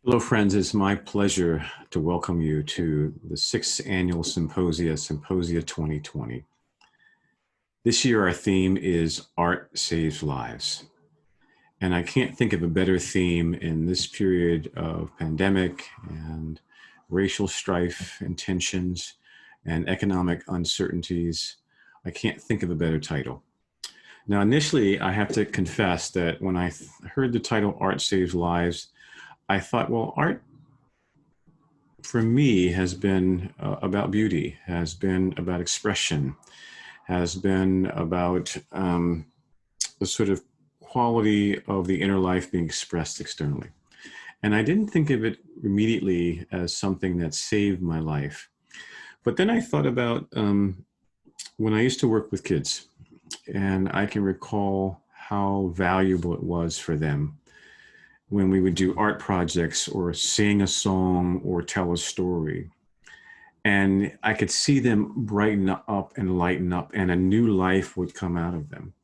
Hello, friends. It's my pleasure to welcome you to the sixth annual Symposia 2020. This year, our theme is Art Saves Lives. And I can't think of a better theme in this period of pandemic and racial strife and tensions and economic uncertainties. I can't think of a better title. Now, initially, I have to confess that when I heard the title Art Saves Lives, I thought, well, art for me has been about beauty, has been about expression, has been about the sort of quality of the inner life being expressed externally. And I didn't think of it immediately as something that saved my life. But then I thought about when I used to work with kids, and I can recall how valuable it was for them when we would do art projects or sing a song or tell a story. And I could see them brighten up and lighten up, and a new life would come out of them.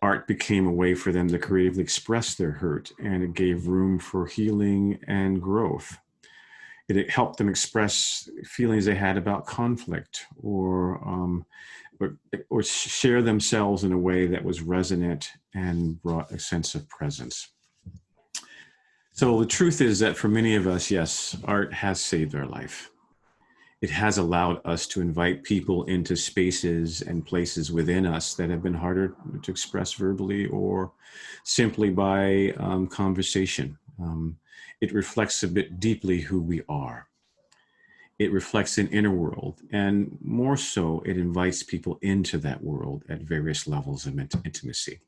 Art became a way for them to creatively express their hurt, and it gave room for healing and growth. It helped them express feelings they had about conflict, or share themselves in a way that was resonant and brought a sense of presence. So the truth is that for many of us, yes, art has saved our life. It has allowed us to invite people into spaces and places within us that have been harder to express verbally or simply by conversation. It reflects a bit deeply who we are. It reflects an inner world, and more so, it invites people into that world at various levels of intimacy.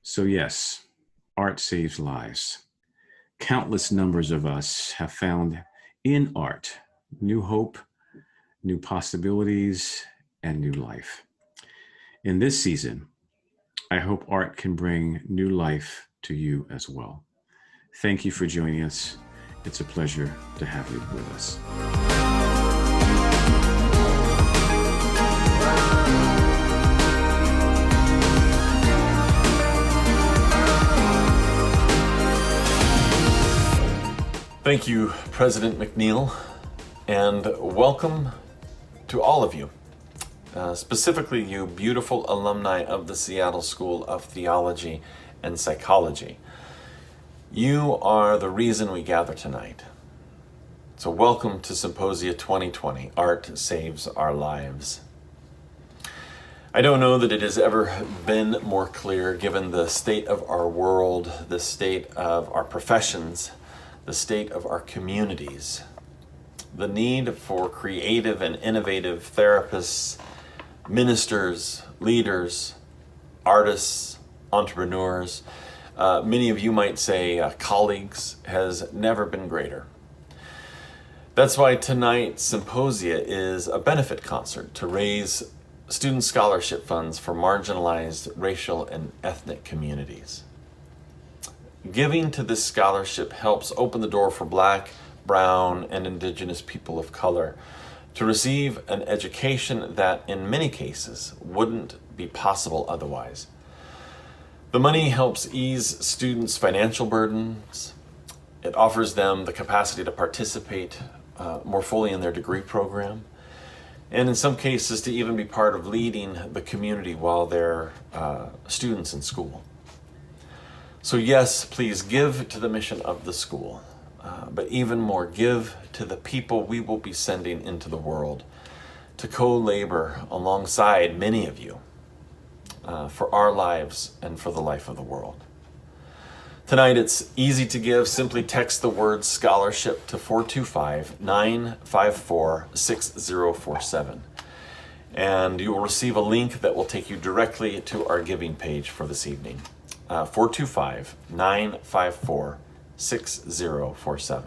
So yes, art saves lives. Countless numbers of us have found in art new hope, new possibilities, and new life. In this season, I hope art can bring new life to you as well. Thank you for joining us. It's a pleasure to have you with us. Thank you, President McNeil, and welcome to all of you, specifically you beautiful alumni of the Seattle School of Theology and Psychology. You are the reason we gather tonight. So welcome to Symposia 2020, Art Saves Our Lives. I don't know that it has ever been more clear, given the state of our world, the state of our professions, the state of our communities, the need for creative and innovative therapists, ministers, leaders, artists, entrepreneurs, many of you might say colleagues, has never been greater. That's why tonight's Symposia is a benefit concert to raise student scholarship funds for marginalized racial and ethnic communities. Giving to this scholarship helps open the door for Black, Brown, and Indigenous people of color to receive an education that in many cases wouldn't be possible otherwise. The money helps ease students' financial burdens. It offers them the capacity to participate more fully in their degree program, and in some cases to even be part of leading the community while they're students in school. So yes, please give to the mission of the school, but even more, give to the people we will be sending into the world to co-labor alongside many of you for our lives and for the life of the world. Tonight it's easy to give. Simply text the word scholarship to 425-954-6047. And you will receive a link that will take you directly to our giving page for this evening. 425-954-6047.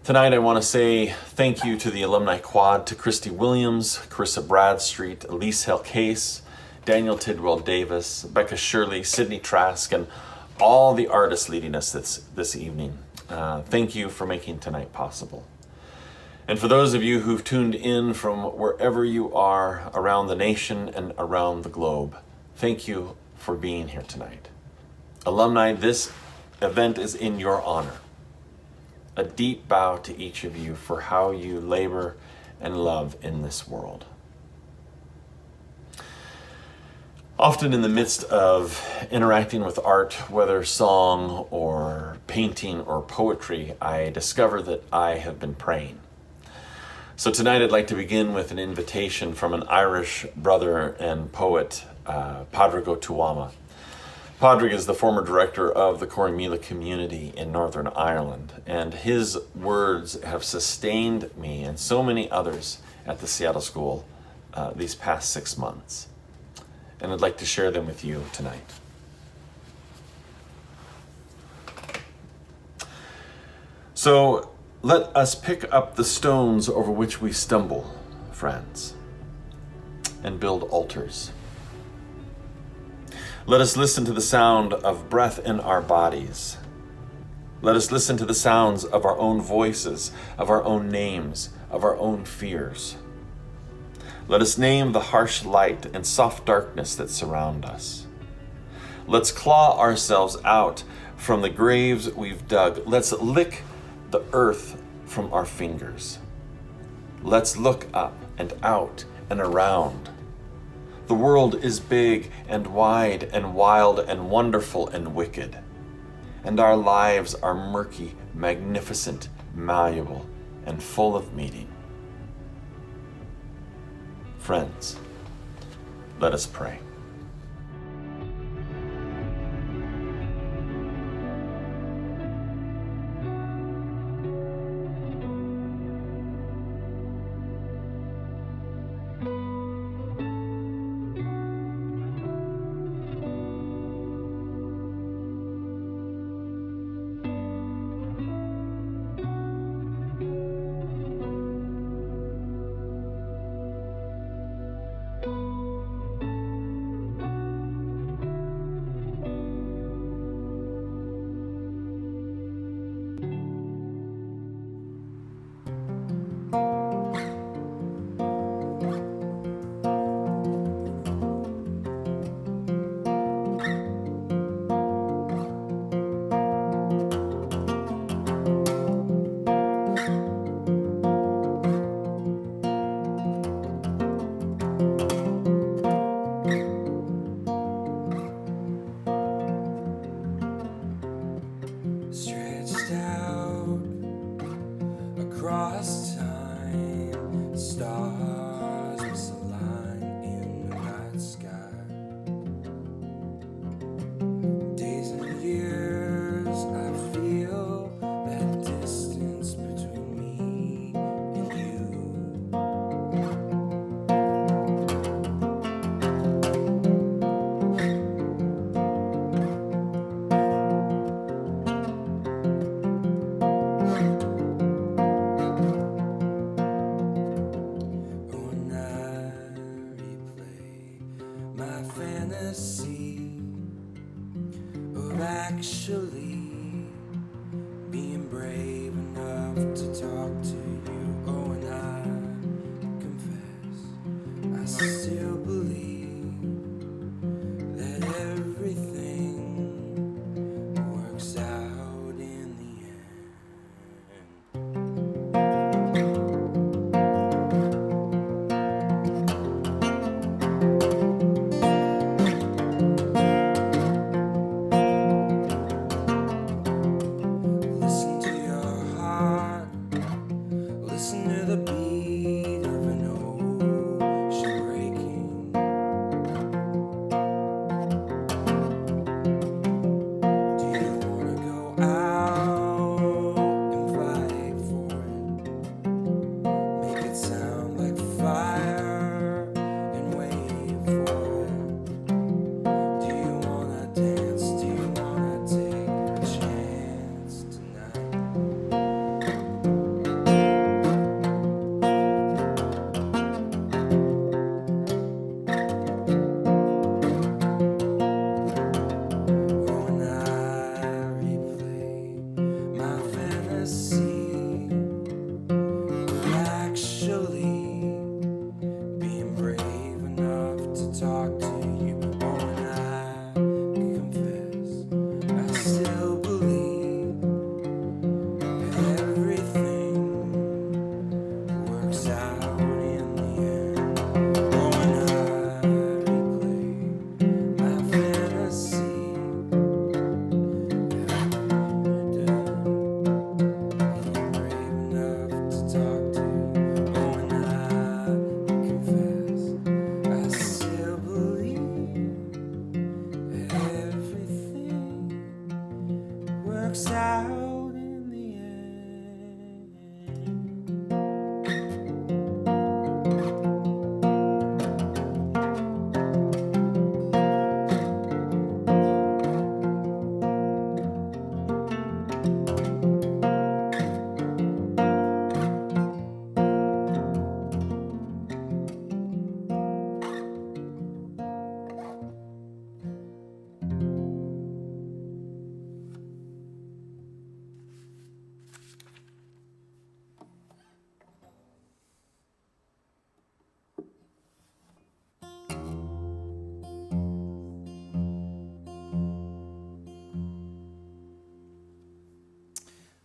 Tonight I want to say thank you to the Alumni Quad, to Christy Williams, Carissa Bradstreet, Elise Helcase, Daniel Tidwell Davis, Becca Shirley, Sydney Trask, and all the artists leading us this evening. Thank you for making tonight possible. And for those of you who've tuned in from wherever you are around the nation and around the globe, thank you for being here tonight. Alumni, this event is in your honor. A deep bow to each of you for how you labor and love in this world. Often in the midst of interacting with art, whether song or painting or poetry, I discover that I have been praying. So tonight I'd like to begin with an invitation from an Irish brother and poet, Pádraig Ó Tuama. Pádraig is the former director of the Corrymeela community in Northern Ireland, and his words have sustained me and so many others at the Seattle School these past 6 months. And I'd like to share them with you tonight. So let us pick up the stones over which we stumble, friends, and build altars. Let us listen to the sound of breath in our bodies. Let us listen to the sounds of our own voices, of our own names, of our own fears. Let us name the harsh light and soft darkness that surround us. Let's claw ourselves out from the graves we've dug. Let's lick the earth from our fingers. Let's look up and out and around. The world is big and wide and wild and wonderful and wicked. And our lives are murky, magnificent, malleable, and full of meaning. Friends, let us pray. Across time, stars misalign in the night sky. Days and years, I feel that distance between me and you. When I replay my fantasy of actually being brave enough to talk to you. Oh, and I confess I still believe that everything works out in the end. Listen to your heart. Listen to the beat of an ocean breaking.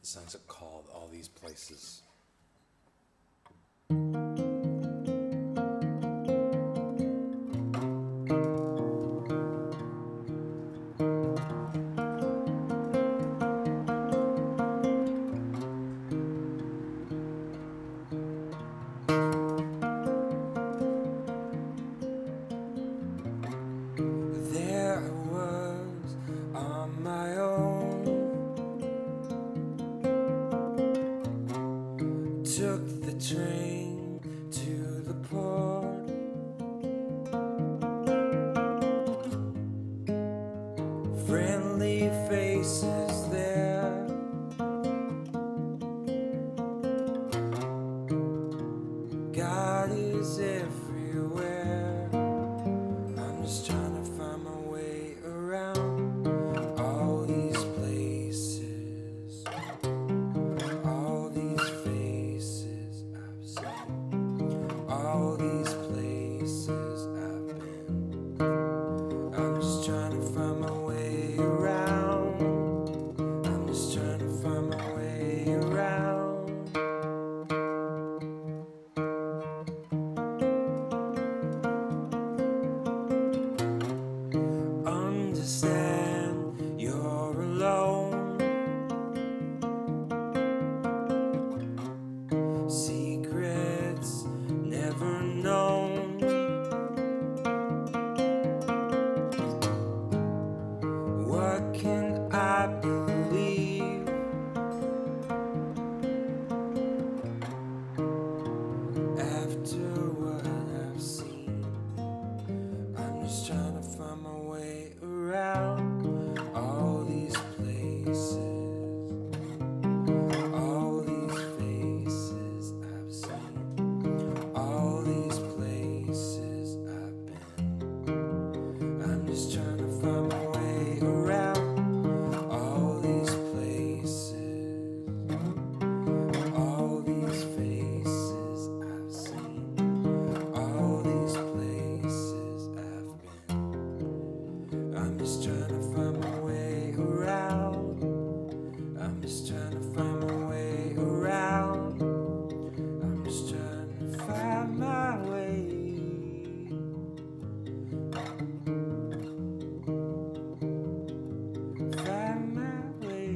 song's called All These Places. There I was on my own. Took the train to the port. Friendly faces there. God is everywhere. I'm just trying to find my way around all these places, all these faces I've seen, all these places I've been. I'm just trying to find my way around. I'm just trying to find my way around. Understand you're alone. Secrets never known. What can I believe? After what I've seen, I'm just trying to find my way around all these places, all these faces I've seen, all these places I've been. I'm just trying to find my way around all these places, all these faces I've seen, all these places I've been. I'm just trying to find my way around. I'm just trying to find my way around. I'm just trying to find my way. Find my way.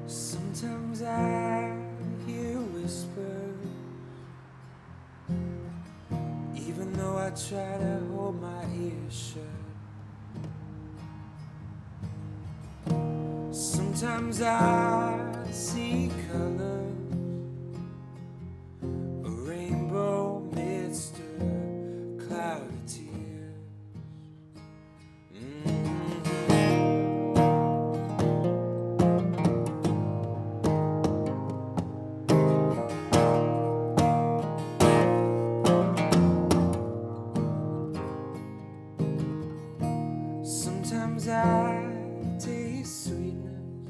Sometimes I hear whispers, even though I try to hold my ears shut. Sometimes I see colors, a rainbow midst a cloud of tears. Sometimes I taste sweetness,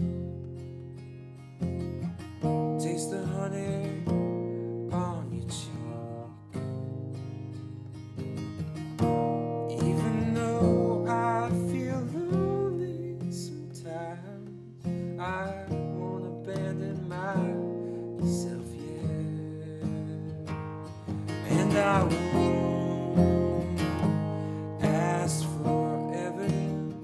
taste the honey on your cheek. Even though I feel lonely sometimes, I won't abandon myself yet. And I won't. Ask for evidence.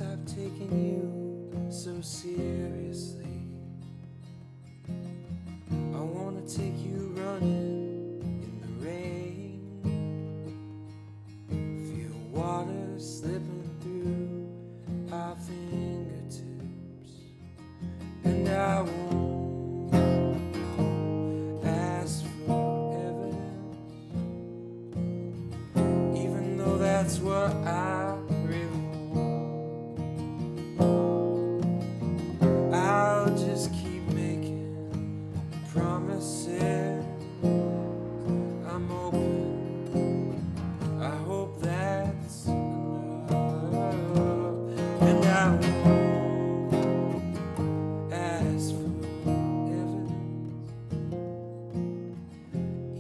stop taking you so seriously. I wanna take you running in the rain. Feel water slipping through our fingertips. And I won't ask for evidence, even though that's what I really want. I'll just keep making promises. I'm open, I hope that's enough. And I won't ask for evidence,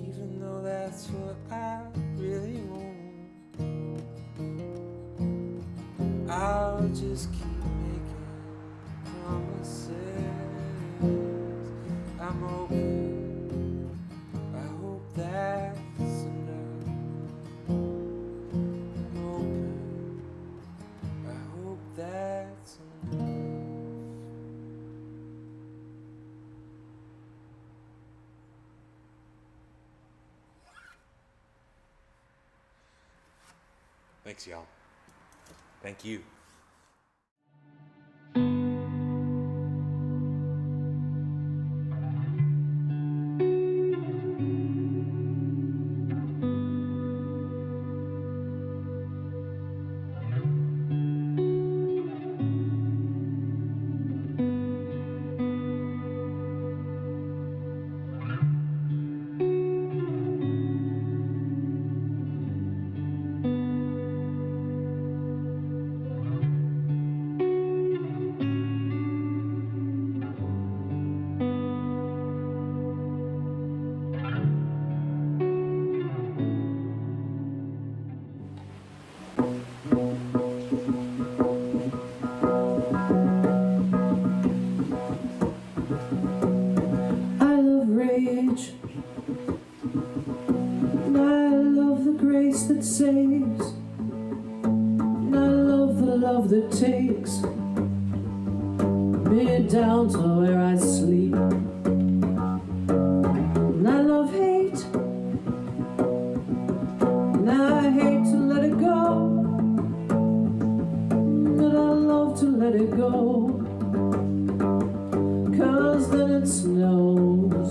even though that's what I really want. I'll just keep making promises. I'm open, I hope that's enough. I'm open, I hope that's enough. Thanks, y'all. Thank you. I love rage, and I love the grace that saves, and I love the love that takes me down to where I sleep. And I love hate, and I hate to let it go, but I love to let it go. 'Cause then it snows.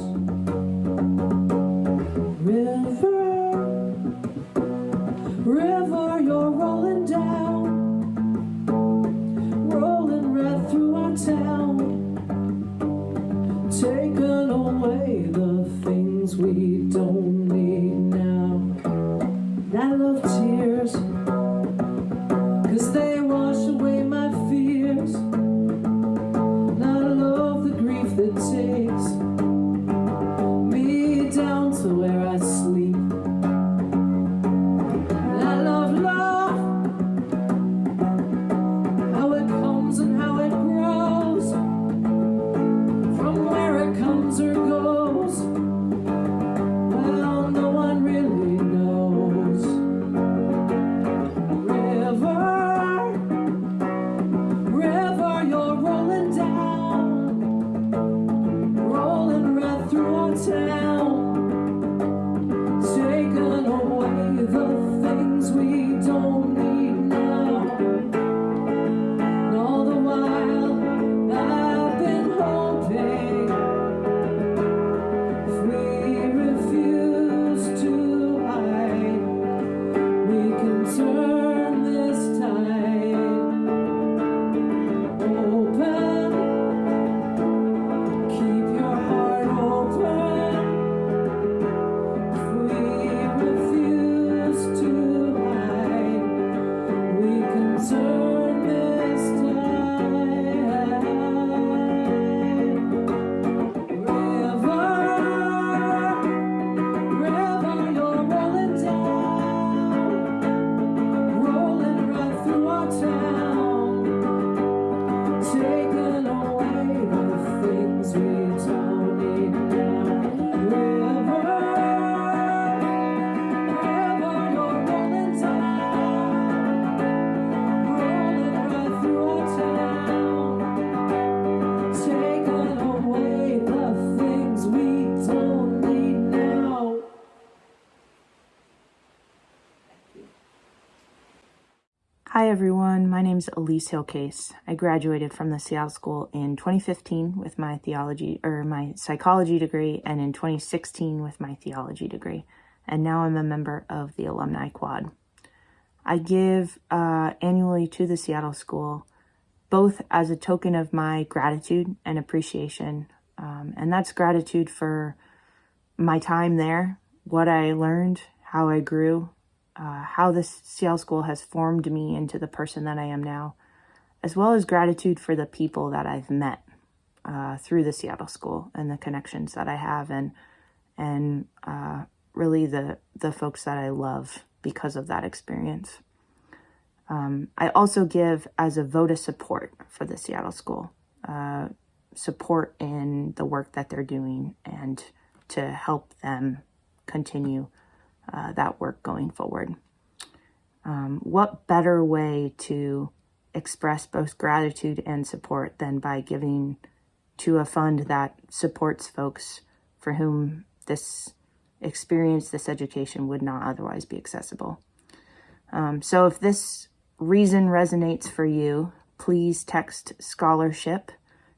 River, river, you're rolling down, rolling right through our town, taking away the things we don't need now. And I love tears, 'cause they wash away my fears. And I love the grief that takes Hi everyone, my name's Elise Hillcase. I graduated from the Seattle School in 2015 with my my psychology degree, and in 2016 with my theology degree. And now I'm a member of the Alumni Quad. I give annually to the Seattle School, both as a token of my gratitude and appreciation. And that's gratitude for my time there, what I learned, how I grew, how the Seattle School has formed me into the person that I am now, as well as gratitude for the people that I've met through the Seattle School and the connections that I have, and really the folks that I love because of that experience. I also give as a vote of support for the Seattle School, support in the work that they're doing and to help them continue that work going forward. What better way to express both gratitude and support than by giving to a fund that supports folks for whom this experience, this education would not otherwise be accessible. So if this reason resonates for you, please text scholarship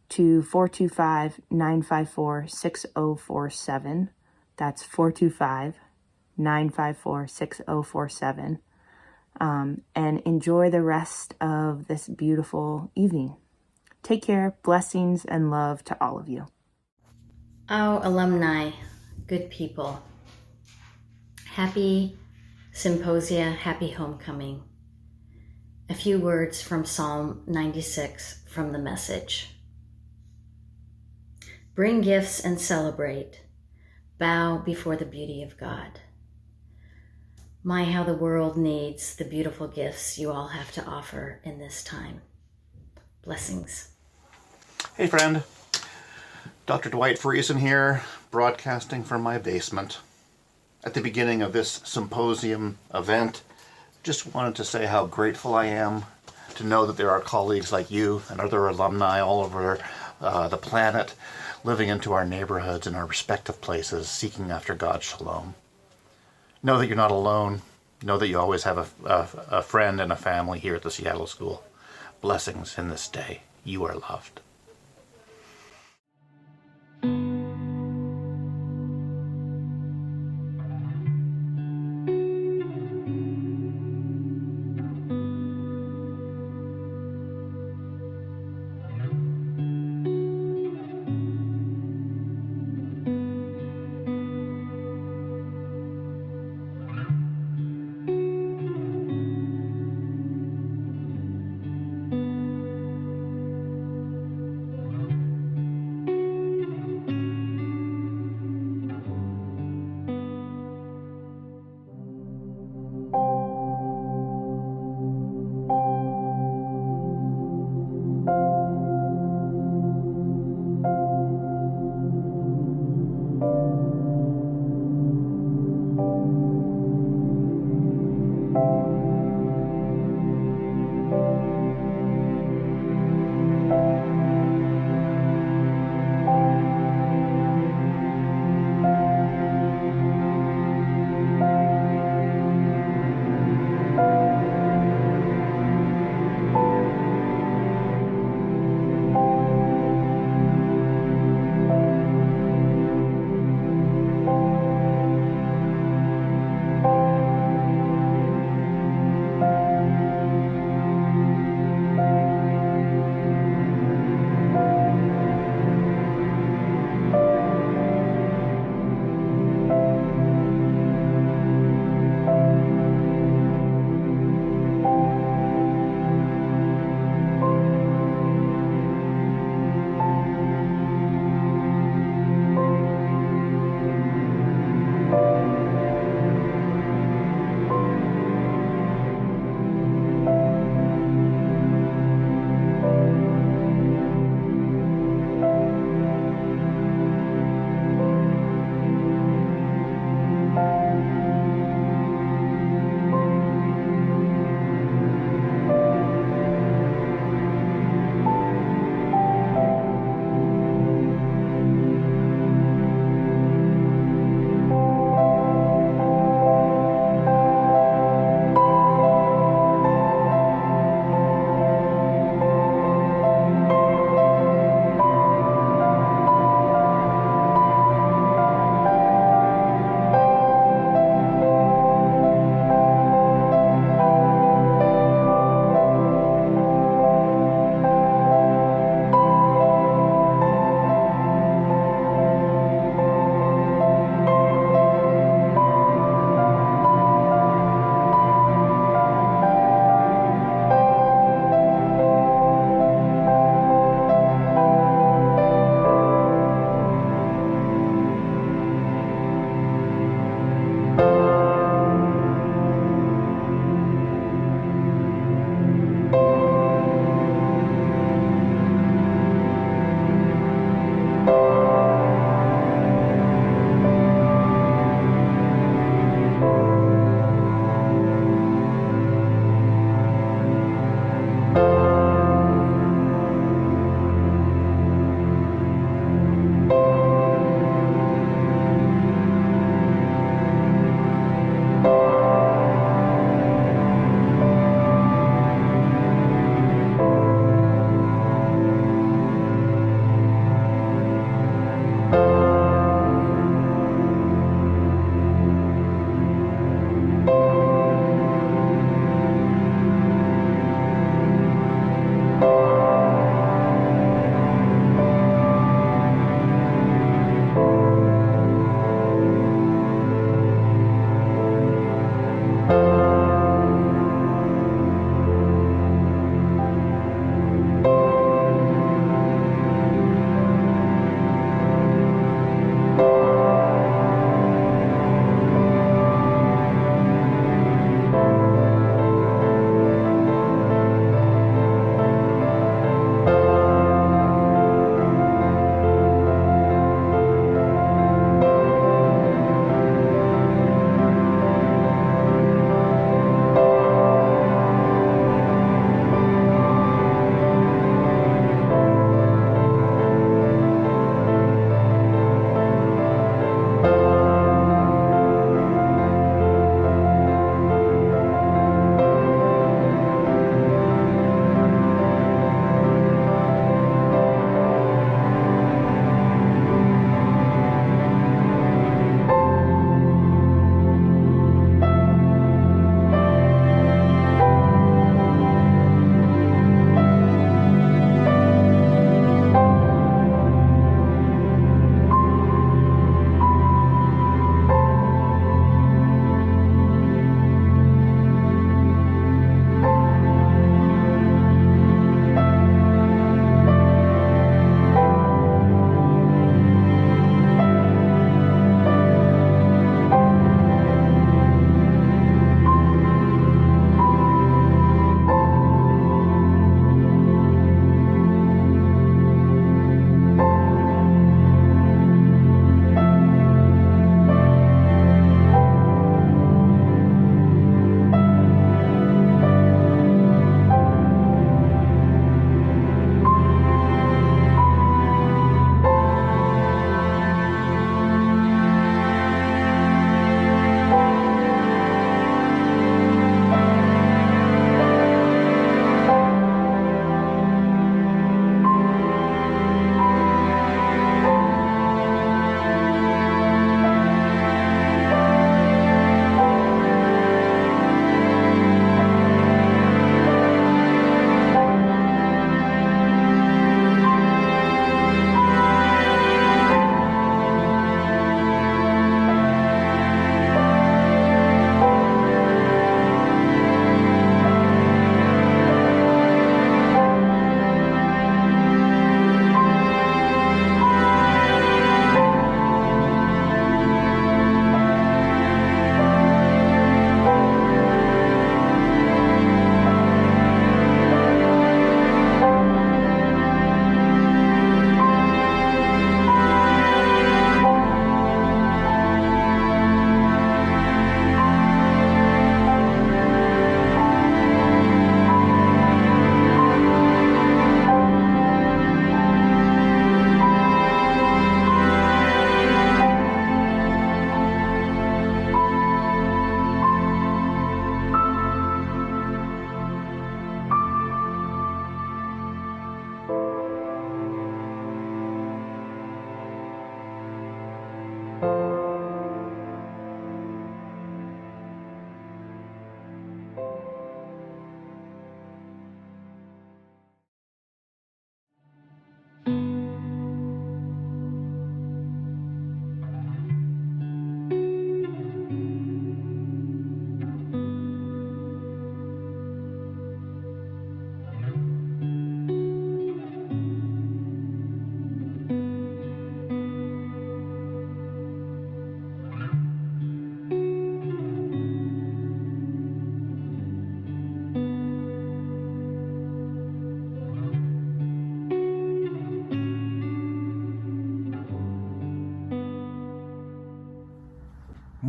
to 425-954-6047. That's 425-954-6047. And enjoy the rest of this beautiful evening. Take care, blessings, and love to all of you. Our alumni, good people. Happy Symposia, happy homecoming. A few words from Psalm 96 from the Message. Bring gifts and celebrate. Bow before the beauty of God. My, how the world needs the beautiful gifts you all have to offer in this time. Blessings. Hey friend, Dr. Dwight Friesen here, broadcasting from my basement. At the beginning of this symposium event, just wanted to say how grateful I am to know that there are colleagues like you and other alumni all over the planet living into our neighborhoods and our respective places, seeking after God's shalom. Know that you're not alone. Know that you always have a friend and a family here at the Seattle School. Blessings in this day. You are loved.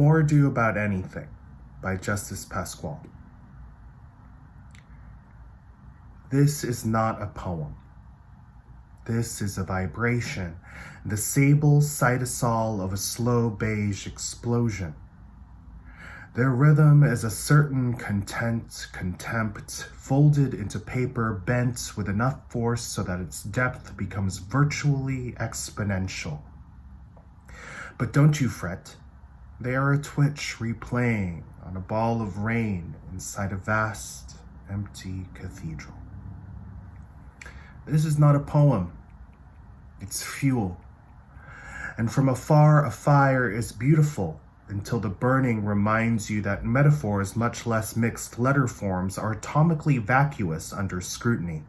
More Ado About Anything by Justus Pascual. This is not a poem. This is a vibration, the sable cytosol of a slow beige explosion. Their rhythm is a certain contempt, folded into paper, bent with enough force so that its depth becomes virtually exponential. But don't you fret. They are a twitch replaying on a ball of rain inside a vast, empty cathedral. This is not a poem. It's fuel. And from afar, a fire is beautiful until the burning reminds you that metaphors, much less mixed letter forms, are atomically vacuous under scrutiny.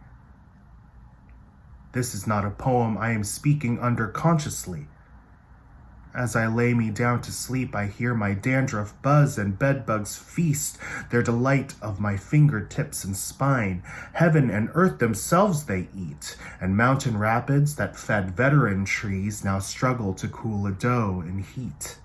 This is not a poem I am speaking under consciously. As I lay me down to sleep, I hear my dandruff buzz and bedbugs feast their delight of my fingertips and spine. Heaven and earth themselves they eat, and mountain rapids that fed veteran trees now struggle to cool a dough in heat.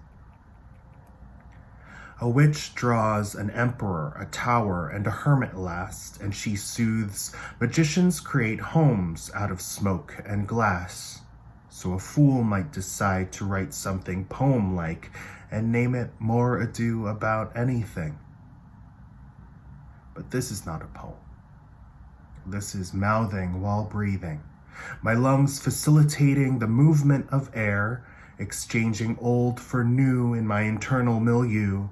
A witch draws an emperor, a tower, and a hermit last, and she soothes. Magicians create homes out of smoke and glass. So a fool might decide to write something poem-like and name it More Ado About Anything. But this is not a poem. This is mouthing while breathing, my lungs facilitating the movement of air, exchanging old for new in my internal milieu.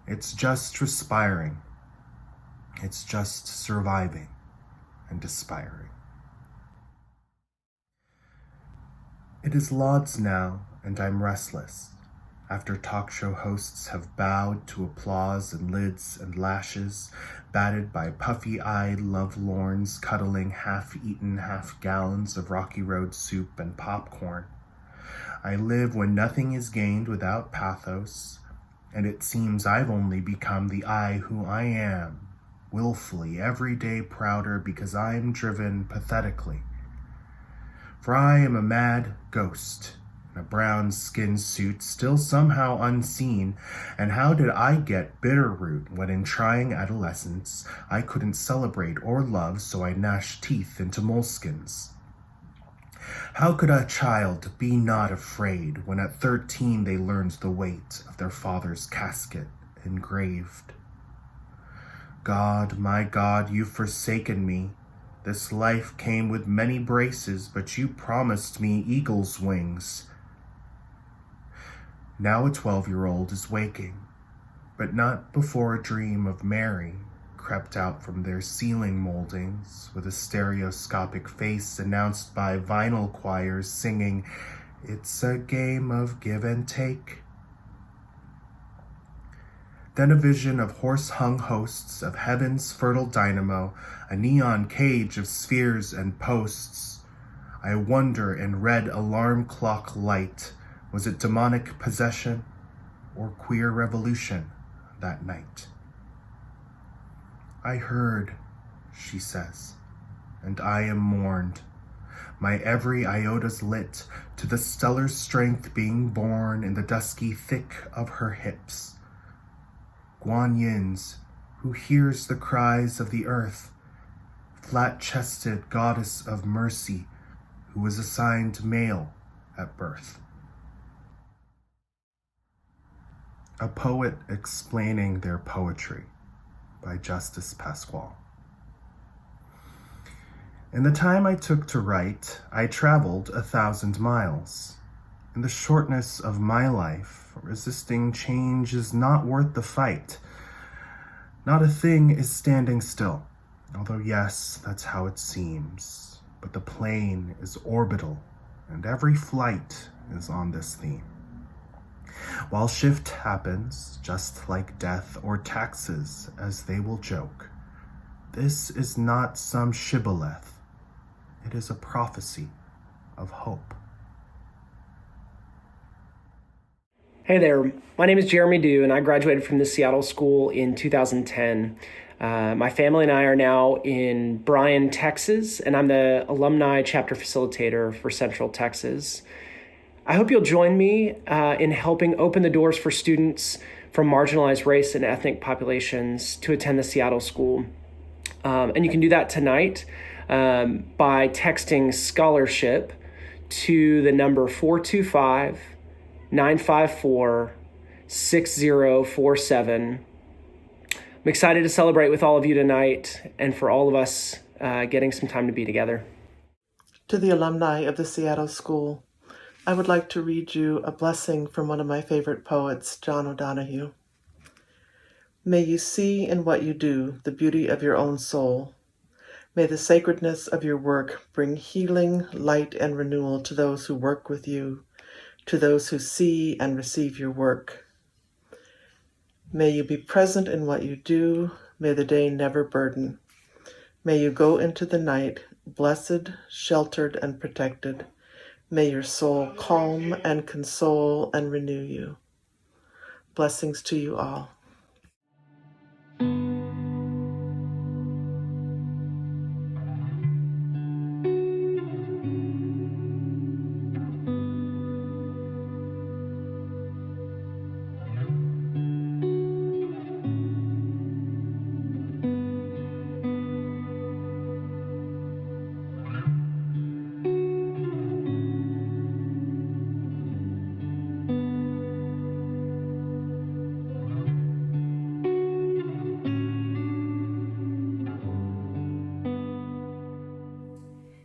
It's just respiring. It's just surviving and aspiring. It is lauds now, and I'm restless, after talk show hosts have bowed to applause and lids and lashes, batted by puffy-eyed lovelorns cuddling half-eaten half-gallons of Rocky Road soup and popcorn. I live when nothing is gained without pathos, and it seems I've only become the I who I am, willfully, every day prouder because I am driven pathetically. For I am a mad ghost in a brown skin suit, still somehow unseen, and how did I get Bitterroot when in trying adolescence I couldn't celebrate or love, so I gnashed teeth into moleskins? How could a child be not afraid when at 13 they learned the weight of their father's casket engraved? God, my God, you've forsaken me. This life came with many braces, but you promised me eagle's wings. Now a 12-year-old is waking, but not before a dream of Mary crept out from their ceiling moldings with a stereoscopic face announced by vinyl choirs singing, "It's a game of give and take." Then a vision of horse-hung hosts of heaven's fertile dynamo, a neon cage of spheres and posts. I wonder in red alarm clock light, was it demonic possession or queer revolution that night? I heard, she says, and I am mourned. My every iota's lit to the stellar strength being born in the dusky thick of her hips. Guan Yin's, who hears the cries of the earth, flat-chested goddess of mercy, who was assigned male at birth. A Poet Explaining Their Poetry by Justus Pascual. In the time I took to write, I traveled 1,000 miles. In the shortness of my life, resisting change is not worth the fight. Not a thing is standing still, although yes, that's how it seems. But the plane is orbital, and every flight is on this theme. While shift happens, just like death or taxes, as they will joke, this is not some shibboleth. It is a prophecy of hope. Hey there, my name is Jeremy Dew, and I graduated from the Seattle School in 2010. My family and I are now in Bryan, Texas, and I'm the alumni chapter facilitator for Central Texas. I hope you'll join me in helping open the doors for students from marginalized race and ethnic populations to attend the Seattle School. And you can do that tonight by texting scholarship to the number 425-954-6047. I'm excited to celebrate with all of you tonight and for all of us getting some time to be together. To the alumni of the Seattle School, I would like to read you a blessing from one of my favorite poets, John O'Donohue. May you see in what you do the beauty of your own soul. May the sacredness of your work bring healing, light, and renewal to those who work with you, to those who see and receive your work. May you be present in what you do. May the day never burden. May you go into the night blessed, sheltered, and protected. May your soul calm and console and renew you. Blessings to you all.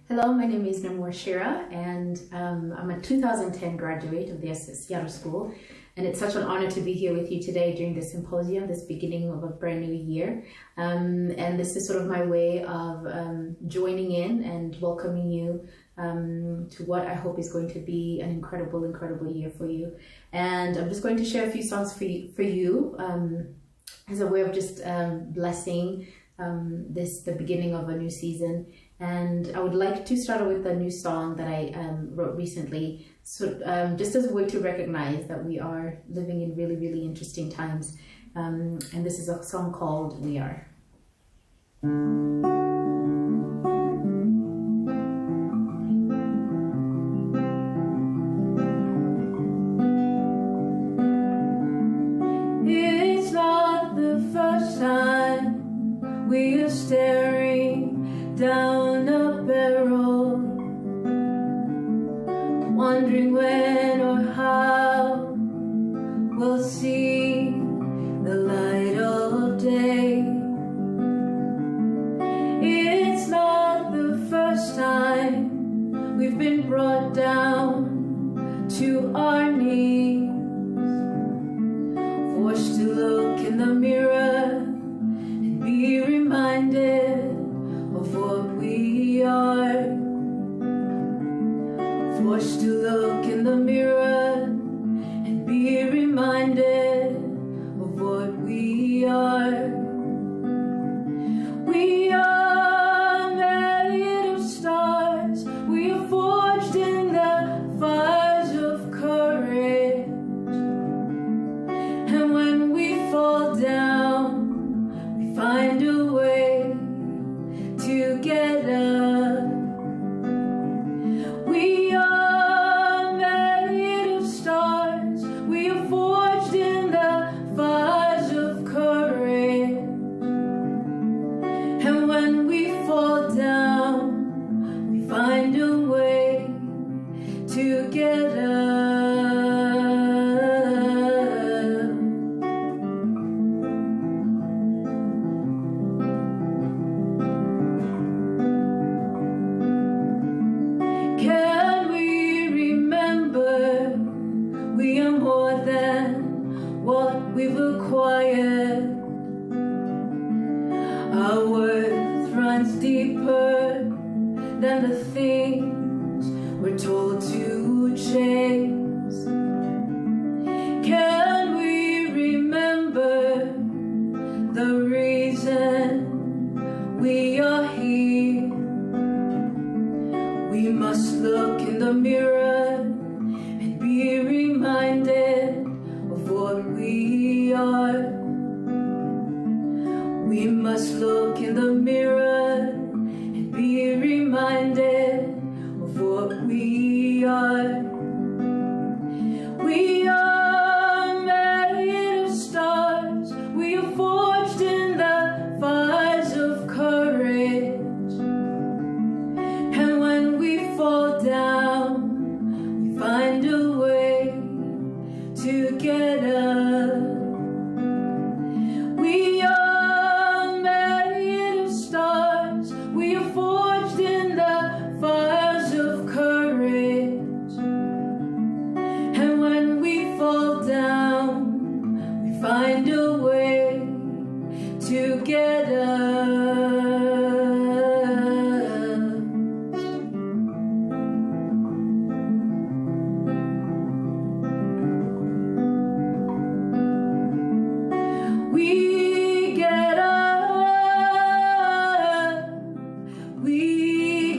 Hello, my name is Naomi Wachira, and I'm a 2010 graduate of the Seattle School, and it's such an honor to be here with you today during this symposium, this beginning of a brand new year. And this is sort of my way of joining in and welcoming you to what I hope is going to be an incredible, incredible year for you. And I'm just going to share a few songs for you as a way of just blessing the beginning of a new season. And I would like to start with a new song that I wrote recently, so just as a way to recognize that we are living in really, really interesting times. And this is a song called We Are. It's not the first time we are staring down a barrel, wondering when or how we'll see the light of day. It's not the first time we've been brought down to our knees, forced to look in the mirror and be reminded of what we are, forced to look in the mirror and be reminded of what we are. We are made of stars, we are forged in the fires of courage, and when we fall down, we find a way to get up. We are made of stars, we are forged in the fires of courage, and when we fall down, we find a way to get up. Can we remember we are more than what we've acquired? Our worth runs deeper than the things we're told to chase. Can we remember the reason we are here? We must look in the mirror and be reminded of what we are. We must look in the mirror and be reminded of what we are.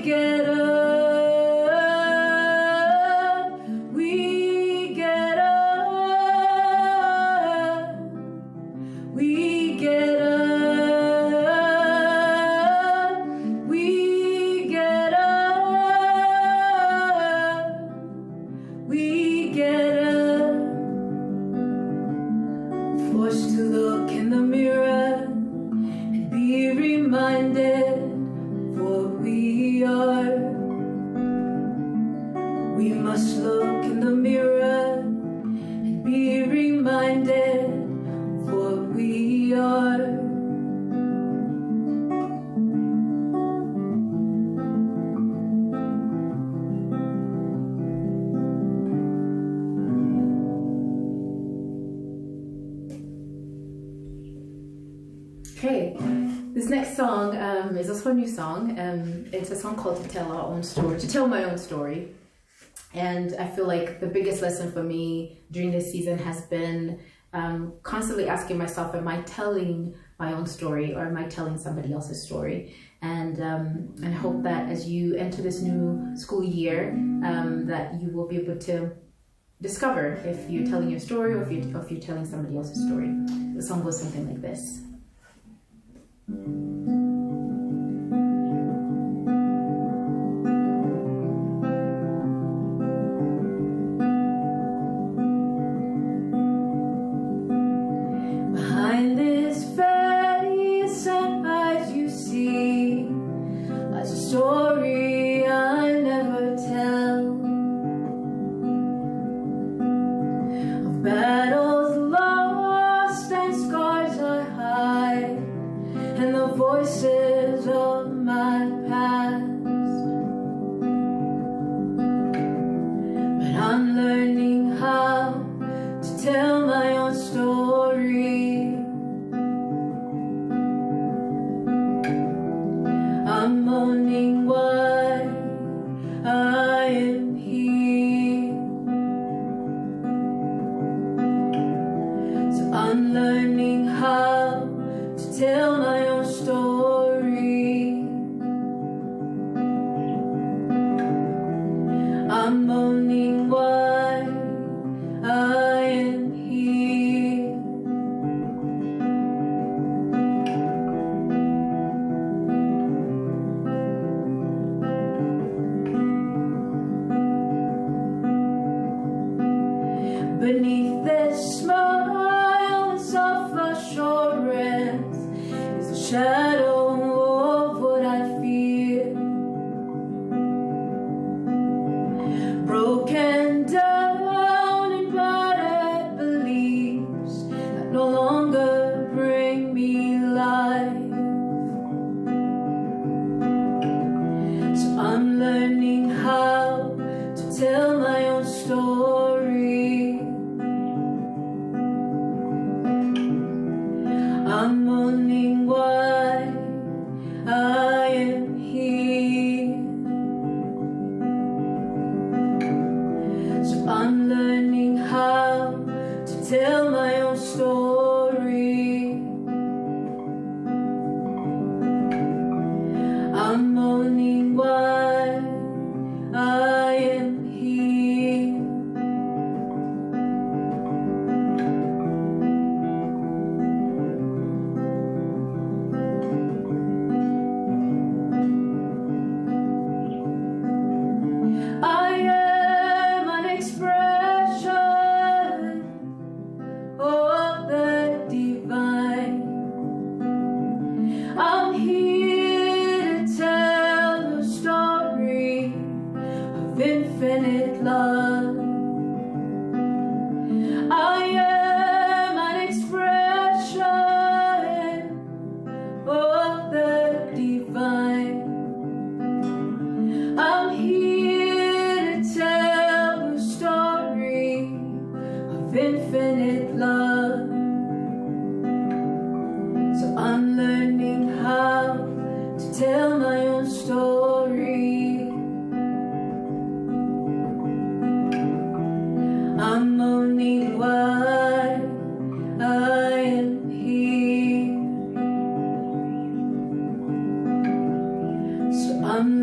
get up, we get up, we get up, we get up, we get up, forced to look in the mirror and be reminded of what we are. We must look in the mirror and be reminded of what we are. Okay, this next song is also a new song. It's a song called To Tell Our Own Story, To Tell My Own Story. And I feel like the biggest lesson for me during this season has been constantly asking myself, am I telling my own story or am I telling somebody else's story? And I hope that as you enter this new school year, that you will be able to discover if you're telling your story or if you're telling somebody else's story. The song goes something like this. Behind this face and eyes you see lies a story I never tell, of battles lost and scars I hide, and the voices of my past. But I'm learning how to tell my own story. I'm owning why I am here. So I'm learning how to tell my own story. I'm owning why I am here. Beneath this smile and soft assurance is the shadow of what I fear. Broken down and battered beliefs that no longer bring me life. So I'm learning how to tell my own story. I'm owning why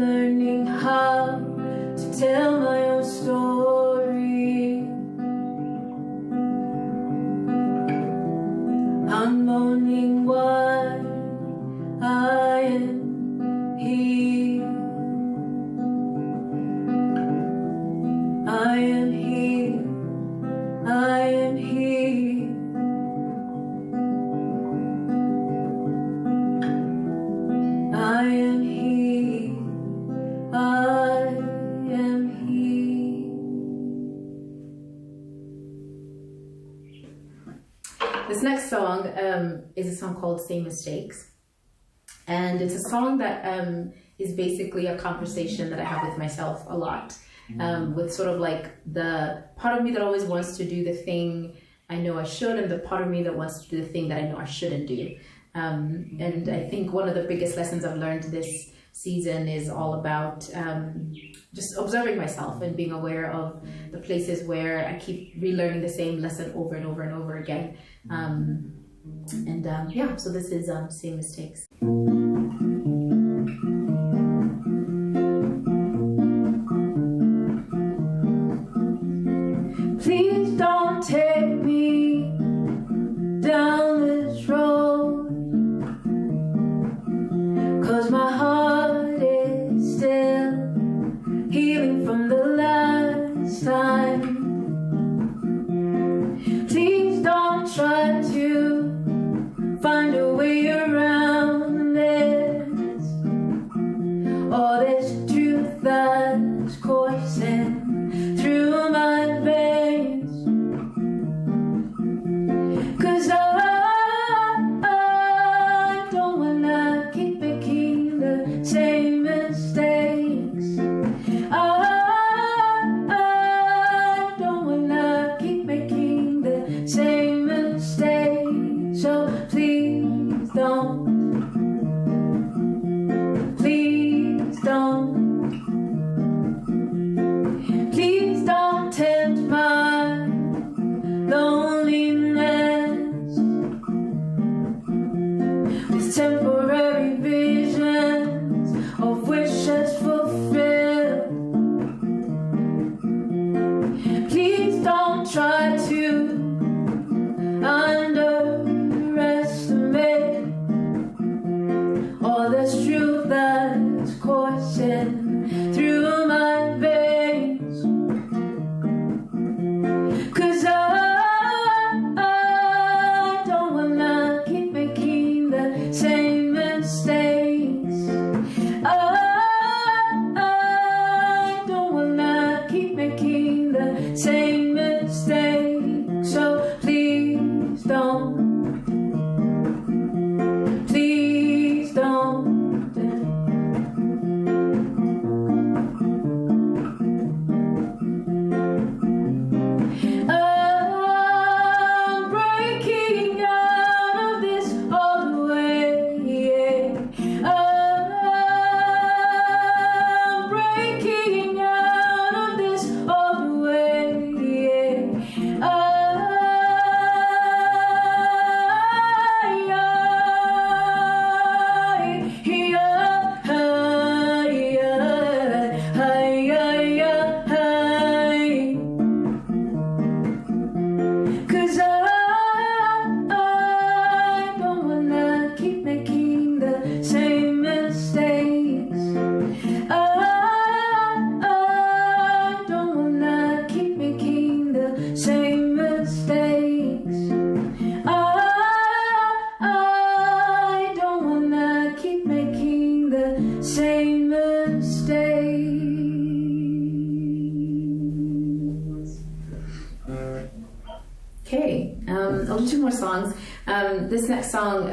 learning how to tell my own story. I'm mourning why I am here. I am here. I am here. I am here. I am here. This next song is a song called Same Mistakes. And it's a song that is basically a conversation that I have with myself a lot. With sort of like the part of me that always wants to do the thing I know I should, and the part of me that wants to do the thing that I know I shouldn't do. And I think one of the biggest lessons I've learned this season is all about just observing myself and being aware of the places where I keep relearning the same lesson over and over and over again. Yeah, so this is Same Mistakes. Please don't take me down this road, 'cause my heart is still healing from the last time. Please don't try to find a way around this, or this truth that's coursing through my veins. 'Cause I don't wanna keep making the same mistakes. I don't wanna keep making the same mistakes. So please don't. Please don't. Please don't tempt my loneliness with temporary visions of wishes fulfilled. Please don't try to underestimate all this truth that's coursing through my veins. 'Cause I don't wanna keep making the same mistakes. I don't wanna keep making the same mistakes. So please don't. Please don't. I'm breaking out of this all the way. I'm breaking out of this all the way. Cause I don't wanna keep making the same mistakes. I don't wanna keep making the same mistakes. I don't wanna keep making the same mistakes. Okay, I'll do two more songs. This next song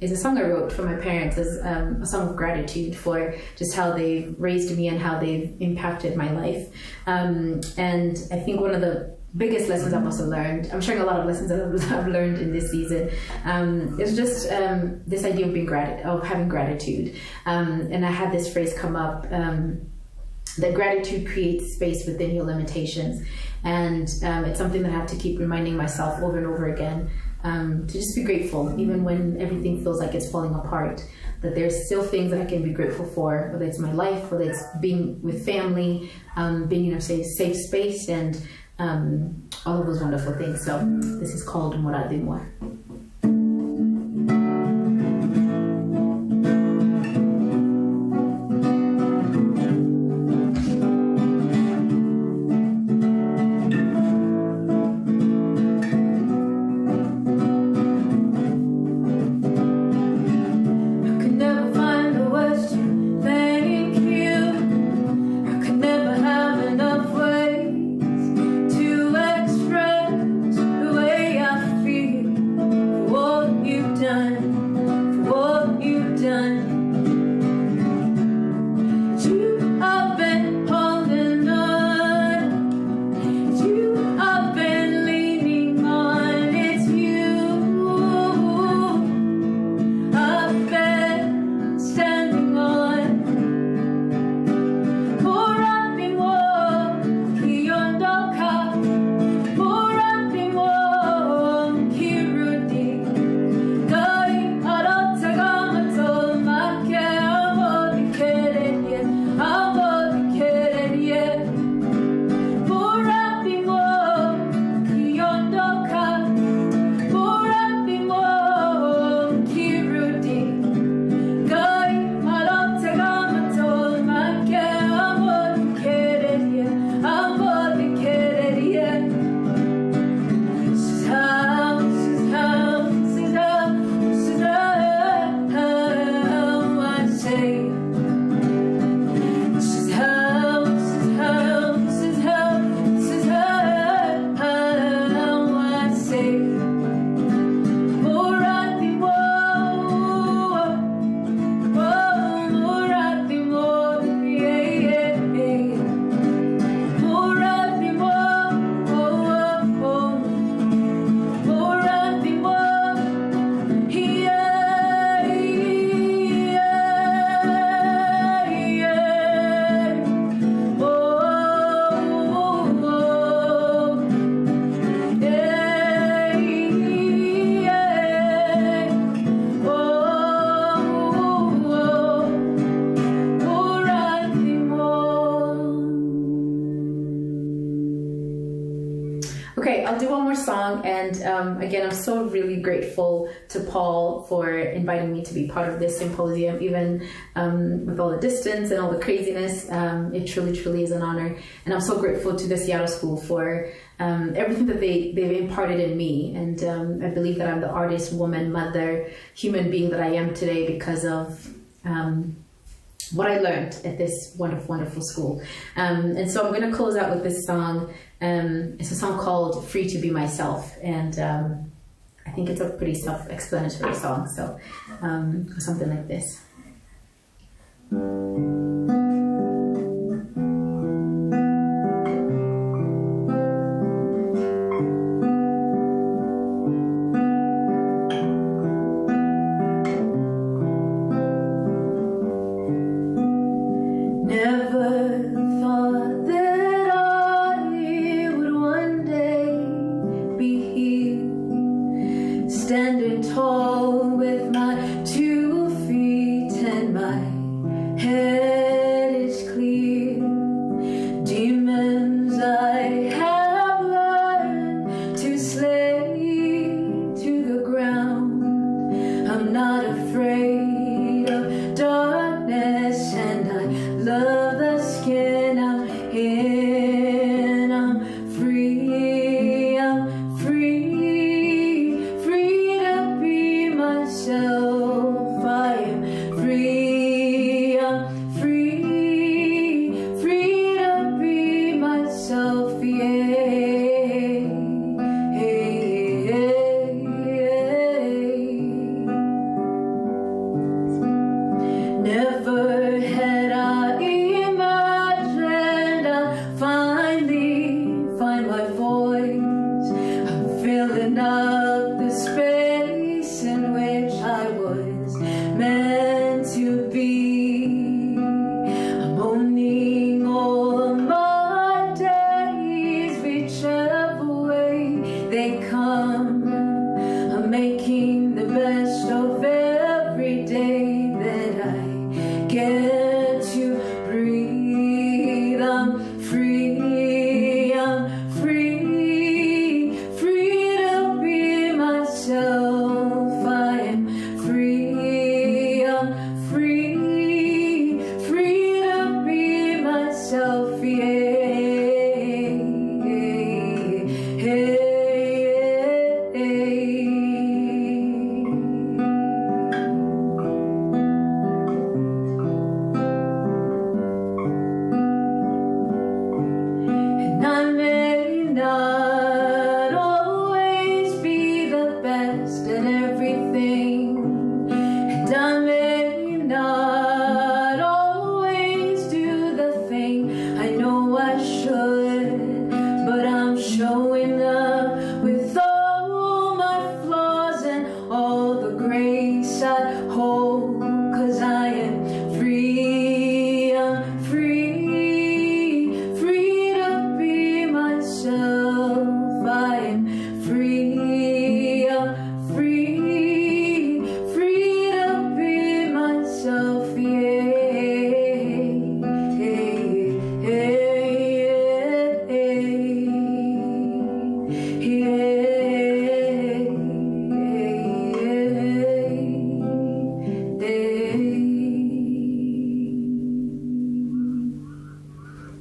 is a song I wrote for my parents as a song of gratitude for just how they've raised me and how they've impacted my life. And I think one of the biggest lessons I've also learned, I'm sharing a lot of lessons that I've learned in this season, is just this idea of having gratitude. And I had this phrase come up, that gratitude creates space within your limitations. And it's something that I have to keep reminding myself over and over again. to just be grateful, even when everything feels like it's falling apart, that there's still things that I can be grateful for, whether it's my life, whether it's being with family, being in a safe space, and all of those wonderful things. So this is called Morar de Amor. Again, I'm so really grateful to Paul for inviting me to be part of this symposium, even with all the distance and all the craziness. It truly, truly is an honor. And I'm so grateful to the Seattle School for everything that they've imparted in me. And I believe that I'm the artist, woman, mother, human being that I am today because of what I learned at this wonderful, wonderful school. And so I'm going to close out with this song. It's a song called Free to Be Myself. And I think it's a pretty self-explanatory song. So something like this. Standing tall with my 2 feet and my head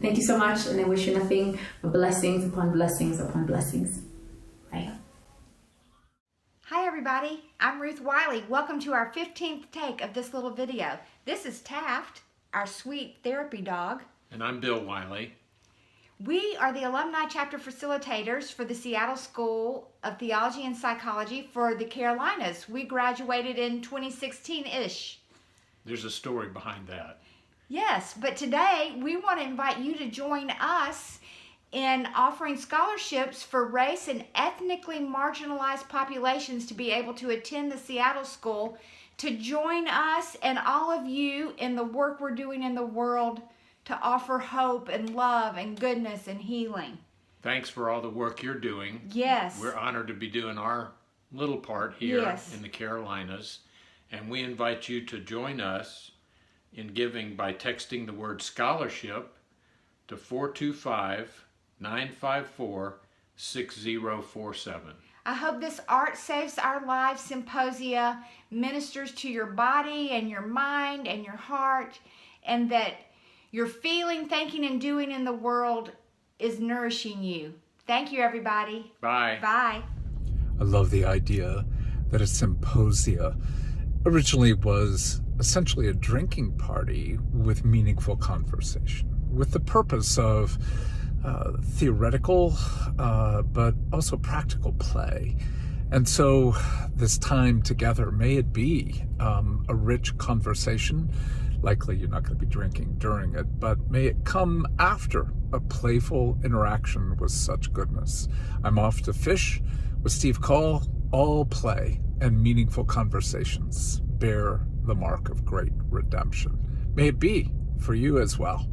Thank you so much, and I wish you nothing but blessings upon blessings upon blessings. Bye. Hi everybody, I'm Ruth Wiley. Welcome to our 15th take of this little video. This is Taft, our sweet therapy dog. And I'm Bill Wiley. We are the alumni chapter facilitators for the Seattle School of Theology and Psychology for the Carolinas. We graduated in 2016-ish. There's a story behind that. Yes, but today we want to invite you to join us in offering scholarships for race and ethnically marginalized populations to be able to attend the Seattle School, to join us and all of you in the work we're doing in the world to offer hope and love and goodness and healing. Thanks for all the work you're doing. Yes. We're honored to be doing our little part here in the Carolinas, and we invite you to join us in giving by texting the word scholarship to 425-954-6047. I hope this Art Saves Our Lives Symposia ministers to your body and your mind and your heart, and that your feeling, thinking, and doing in the world is nourishing you. Thank you, everybody. Bye. Bye. I love the idea that a symposia originally was essentially a drinking party with meaningful conversation, with the purpose of theoretical but also practical play. And so this time together, may it be a rich conversation. Likely you're not going to be drinking during it, but may it come after a playful interaction with such goodness. I'm off to fish with Steve Call. All play and meaningful conversations bear the mark of great redemption. May it be for you as well.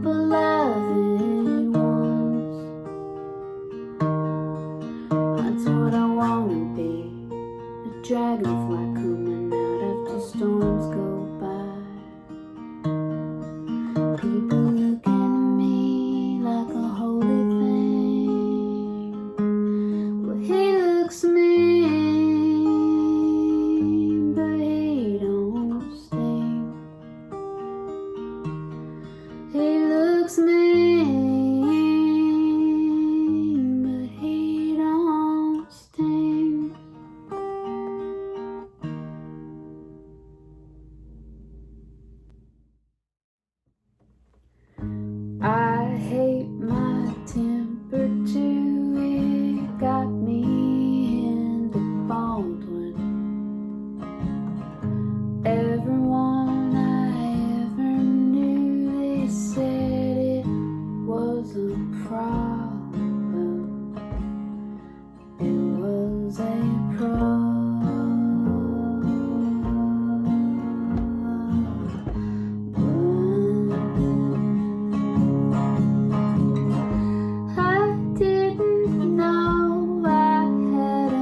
Love looks mean, but he don't sting. I hate my temper too, it got me into Baldwin. Everyone I ever knew, they said it was a problem. It was a problem. I didn't know I had a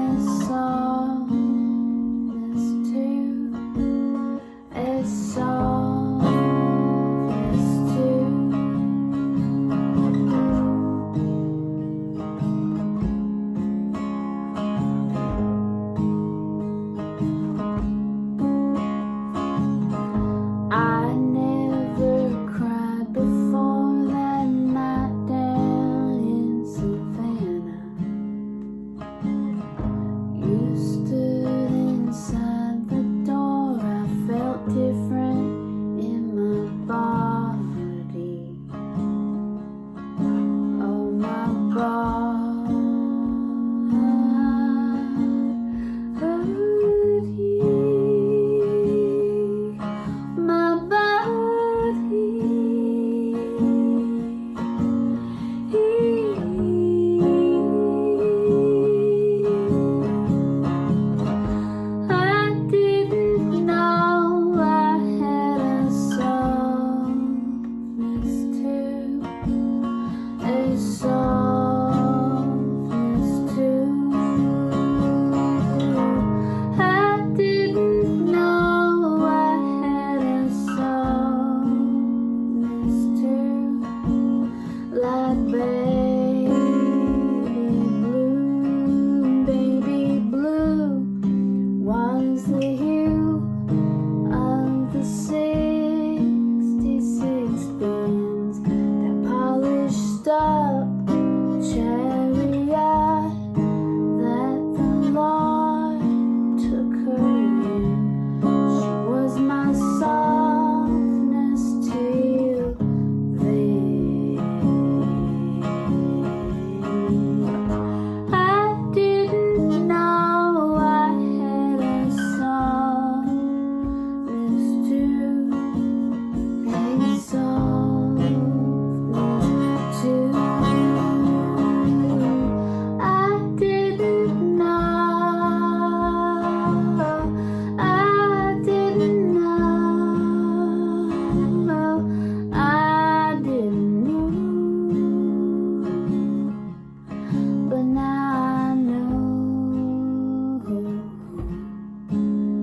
softness too, a softness too. I never cried before that night down in Savannah. You stood inside the door, I felt different in my body. Oh my body, my I didn't know I had a softness too, a softness too. I didn't know I had a softness too, like baby blue was the hue of the 66 Benz, that polished up chariot that the Lord took her in. She was my softness till then. I didn't know I had a softness too, a softness too. I didn't know, I didn't know, I didn't know, but now I know,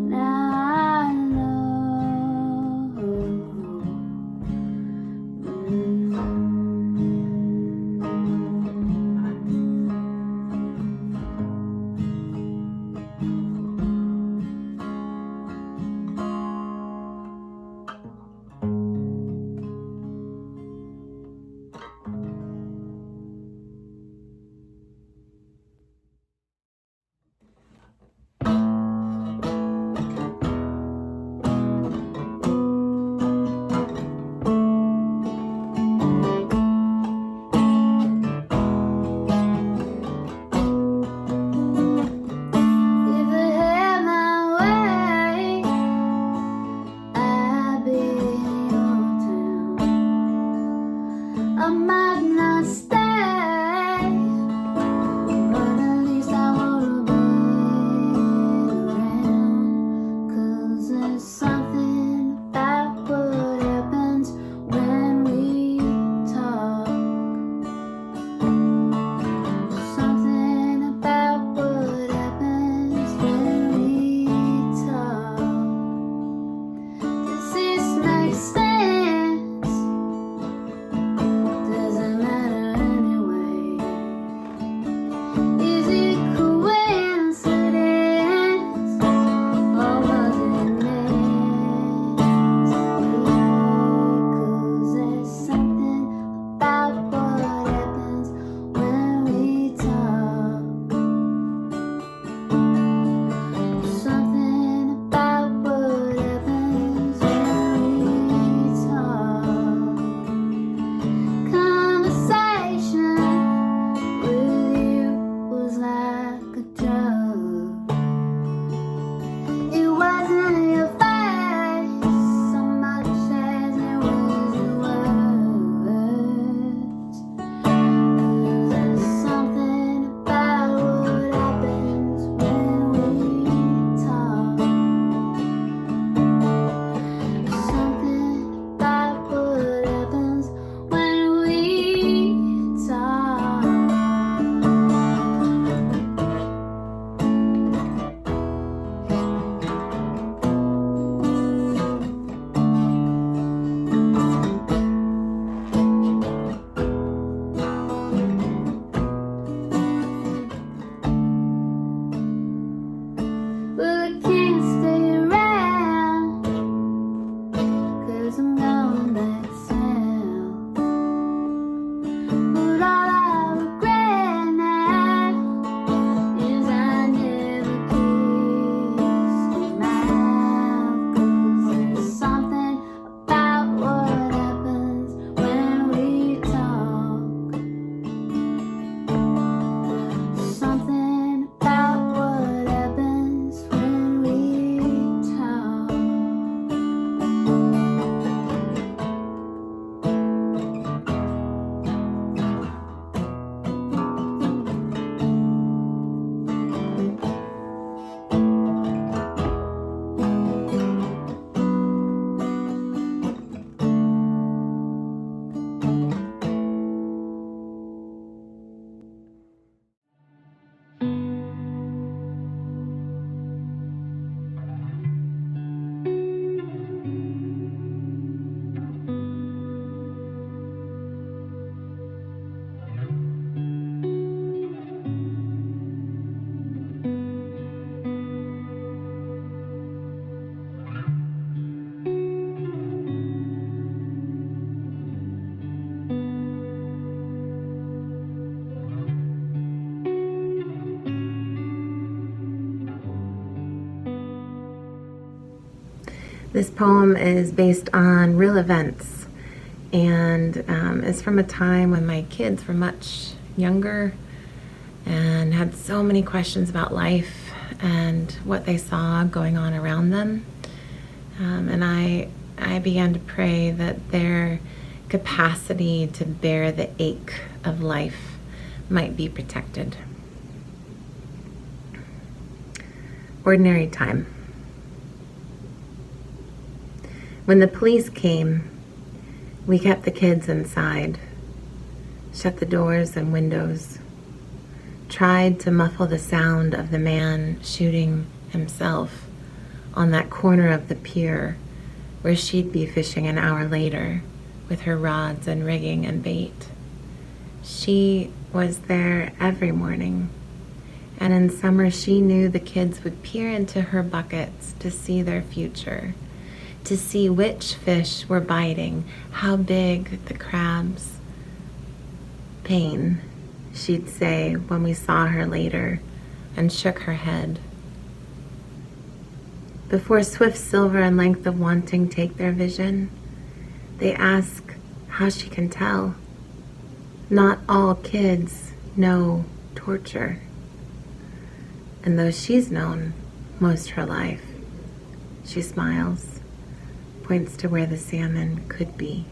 now I know. If I had my way, I'd be in your town. I might not stay, but at least I would've been around. 'Cause there's something about what happens when we talk. Something about what happens when we talk. Does this make sense? Does it matter This poem is based on real events and is from a time when my kids were much younger and had so many questions about life and what they saw going on around them. And I began to pray that their capacity to bear the ache of life might be protected. Ordinary time. When the police came, we kept the kids inside, shut the doors and windows, tried to muffle the sound of the man shooting himself on that corner of the pier where she'd be fishing an hour later with her rods and rigging and bait. She was there every morning, and in summer she knew the kids would peer into her buckets to see their future, to see which fish were biting, how big the crabs. Pain, she'd say when we saw her later, and shook her head. Before swift silver and length of wanting take their vision, they ask how she can tell. Not all kids know torture. And though she's known most her life, she smiles, points to where the salmon could be.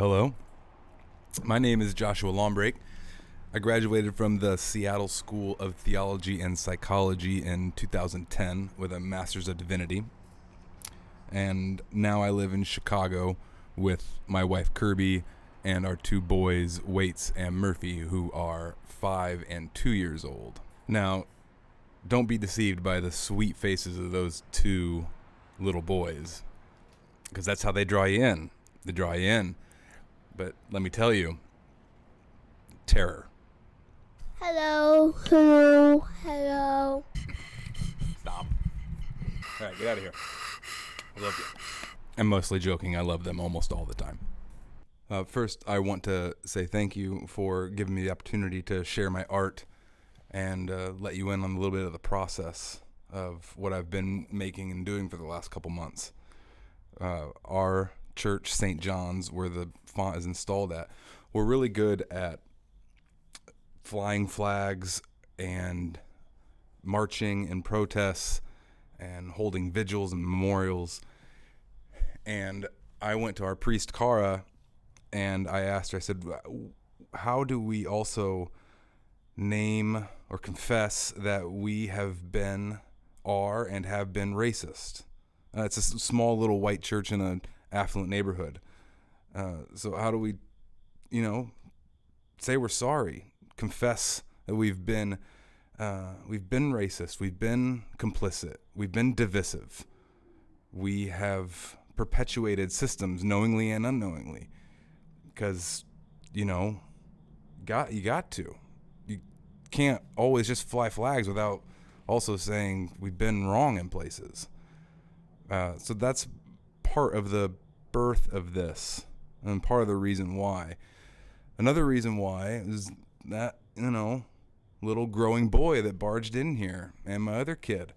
Hello. My name is Joshua Lombrake. I graduated from the Seattle School of Theology and Psychology in 2010 with a Master's of Divinity. And now I live in Chicago with my wife Kirby and our two boys, Waits and Murphy, who are 5 and 2 years old. Now, don't be deceived by the sweet faces of those two little boys, because that's how they draw you in. They draw you in. But let me tell you, terror. Hello, hello, hello. Stop. All right, get out of here. I love you. I'm mostly joking. I love them almost all the time. First, I want to say thank you for giving me the opportunity to share my art and let you in on a little bit of the process of what I've been making and doing for the last couple months. Our church, St. John's, where the font is installed at, we're really good at flying flags and marching and protests and holding vigils and memorials. And I went to our priest, Cara, and I asked her, I said, how do we also name or confess that we are and have been racist? It's a small little white church in an affluent neighborhood. So how do we, say we're sorry, confess that we've been racist, we've been complicit, we've been divisive, we have perpetuated systems knowingly and unknowingly, because you got to. You can't always just fly flags without also saying we've been wrong in places. So that's part of the birth of this, and part of the reason why. Another reason why is that, little growing boy that barged in here, and my other kid.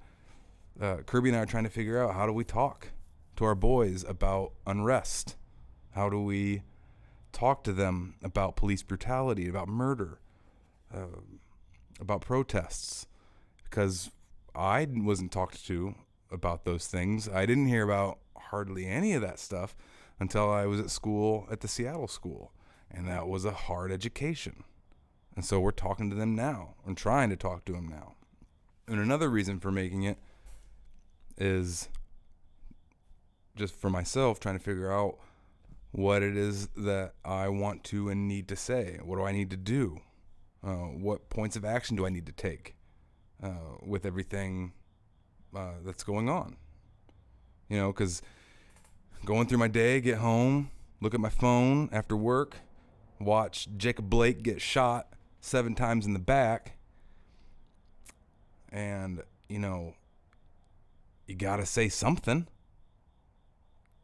Kirby and I are trying to figure out, how do we talk to our boys about unrest? How do we talk to them about police brutality, about murder, about protests? Because I wasn't talked to about those things. I didn't hear about hardly any of that stuff until I was at school at the Seattle School, and that was a hard education. And so we're talking to them now. I'm trying to talk to them now. And another reason for making it is just for myself, trying to figure out what it is that I want to and need to say. What do I need to do? What points of action do I need to take with everything that's going on? Because going through my day, get home, look at my phone after work, watch Jacob Blake get shot 7 times in the back, and, you got to say something.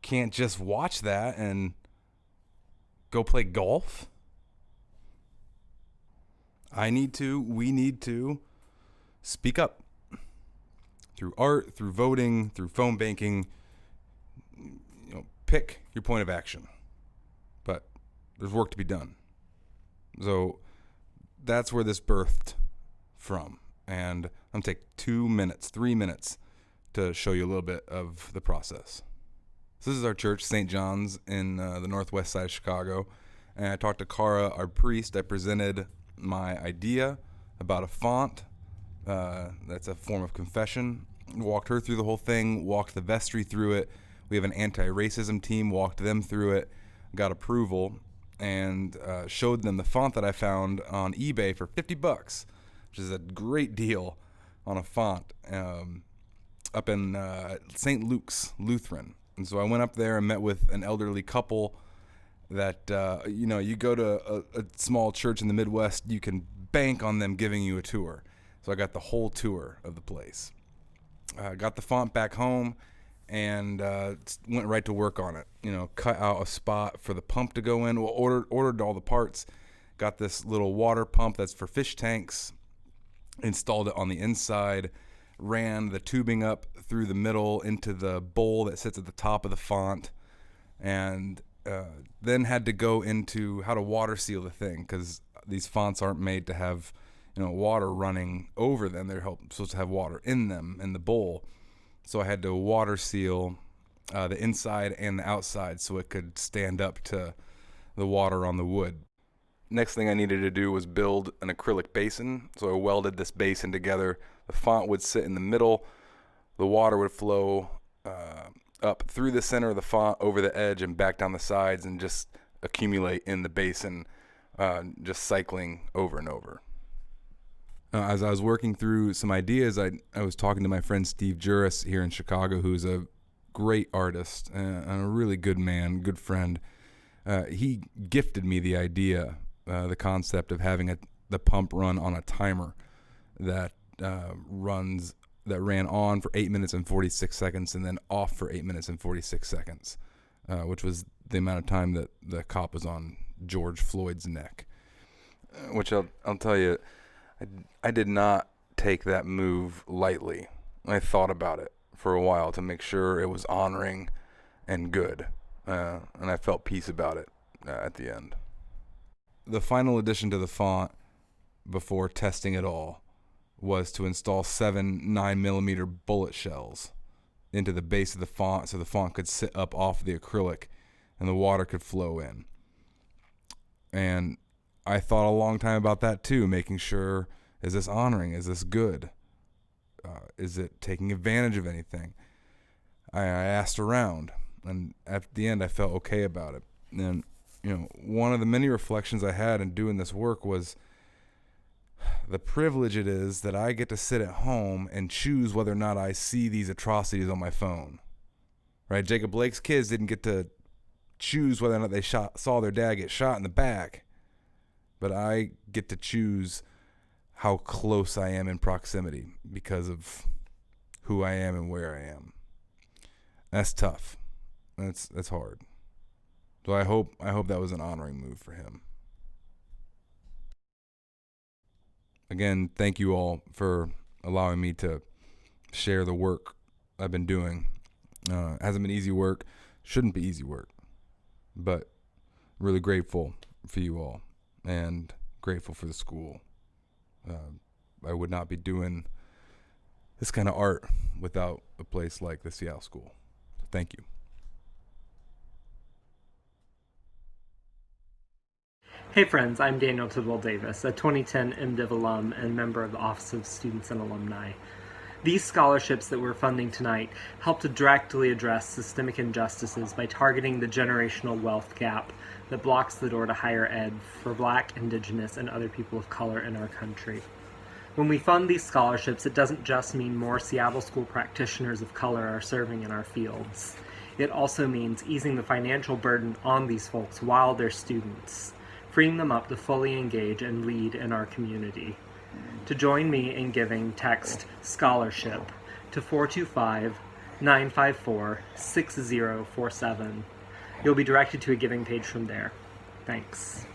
Can't just watch that and go play golf. We need to speak up through art, through voting, through phone banking. Pick your point of action, but there's work to be done. So that's where this birthed from, and I'm gonna take 3 minutes to show you a little bit of the process. So this is our church, St. John's, in the northwest side of Chicago. And I talked to Cara, our priest. I presented my idea about a font that's a form of confession. Walked her through the whole thing, walked the vestry through it. We have an anti-racism team, walked them through it, got approval, and showed them the font that I found on eBay for $50, which is a great deal on a font up in St. Luke's Lutheran. And so I went up there and met with an elderly couple that, you go to a small church in the Midwest, you can bank on them giving you a tour. So I got the whole tour of the place. Got the font back home and went right to work on it. Cut out a spot for the pump to go in. Ordered all the parts. Got this little water pump that's for fish tanks. Installed it on the inside. Ran the tubing up through the middle into the bowl that sits at the top of the font, and then had to go into how to water seal the thing, because these fonts aren't made to have water running over them. They're supposed to have water in them in the bowl. So I had to water seal the inside and the outside so it could stand up to the water on the wood. Next thing I needed to do was build an acrylic basin. So I welded this basin together. The font would sit in the middle. The water would flow up through the center of the font, over the edge, and back down the sides, and just accumulate in the basin, just cycling over and over. As I was working through some ideas, I was talking to my friend Steve Juris here in Chicago, who's a great artist and a really good man, good friend. He gifted me the idea, the concept of having the pump run on a timer that ran on for 8 minutes and 46 seconds and then off for 8 minutes and 46 seconds, which was the amount of time that the cop was on George Floyd's neck. Which I'll tell you, I did not take that move lightly. I thought about it for a while to make sure it was honoring and good, and I felt peace about it at the end. The final addition to the font before testing it all was to install 7 9mm bullet shells into the base of the font so the font could sit up off the acrylic and the water could flow in. And I thought a long time about that too, making sure, is this honoring? Is this good? Is it taking advantage of anything? I asked around, and at the end I felt okay about it. And one of the many reflections I had in doing this work was the privilege it is that I get to sit at home and choose whether or not I see these atrocities on my phone. Right? Jacob Blake's kids didn't get to choose whether or not they saw their dad get shot in the back, but I get to choose how close I am in proximity because of who I am and where I am. That's tough. That's hard. So I hope that was an honoring move for him. Again, thank you all for allowing me to share the work I've been doing. It hasn't been easy work, shouldn't be easy work, but really grateful for you all and grateful for the school. I would not be doing this kind of art without a place like the Seattle School. Thank you. Hey friends, I'm Daniel Tidwell Davis, a 2010 MDiv alum and member of the Office of Students and Alumni. These scholarships that we're funding tonight help to directly address systemic injustices by targeting the generational wealth gap that blocks the door to higher ed for Black, Indigenous, and other people of color in our country. When we fund these scholarships, it doesn't just mean more Seattle School practitioners of color are serving in our fields. It also means easing the financial burden on these folks while they're students, freeing them up to fully engage and lead in our community. To join me in giving, text SCHOLARSHIP to 425-954-6047. You'll be directed to a giving page from there. Thanks.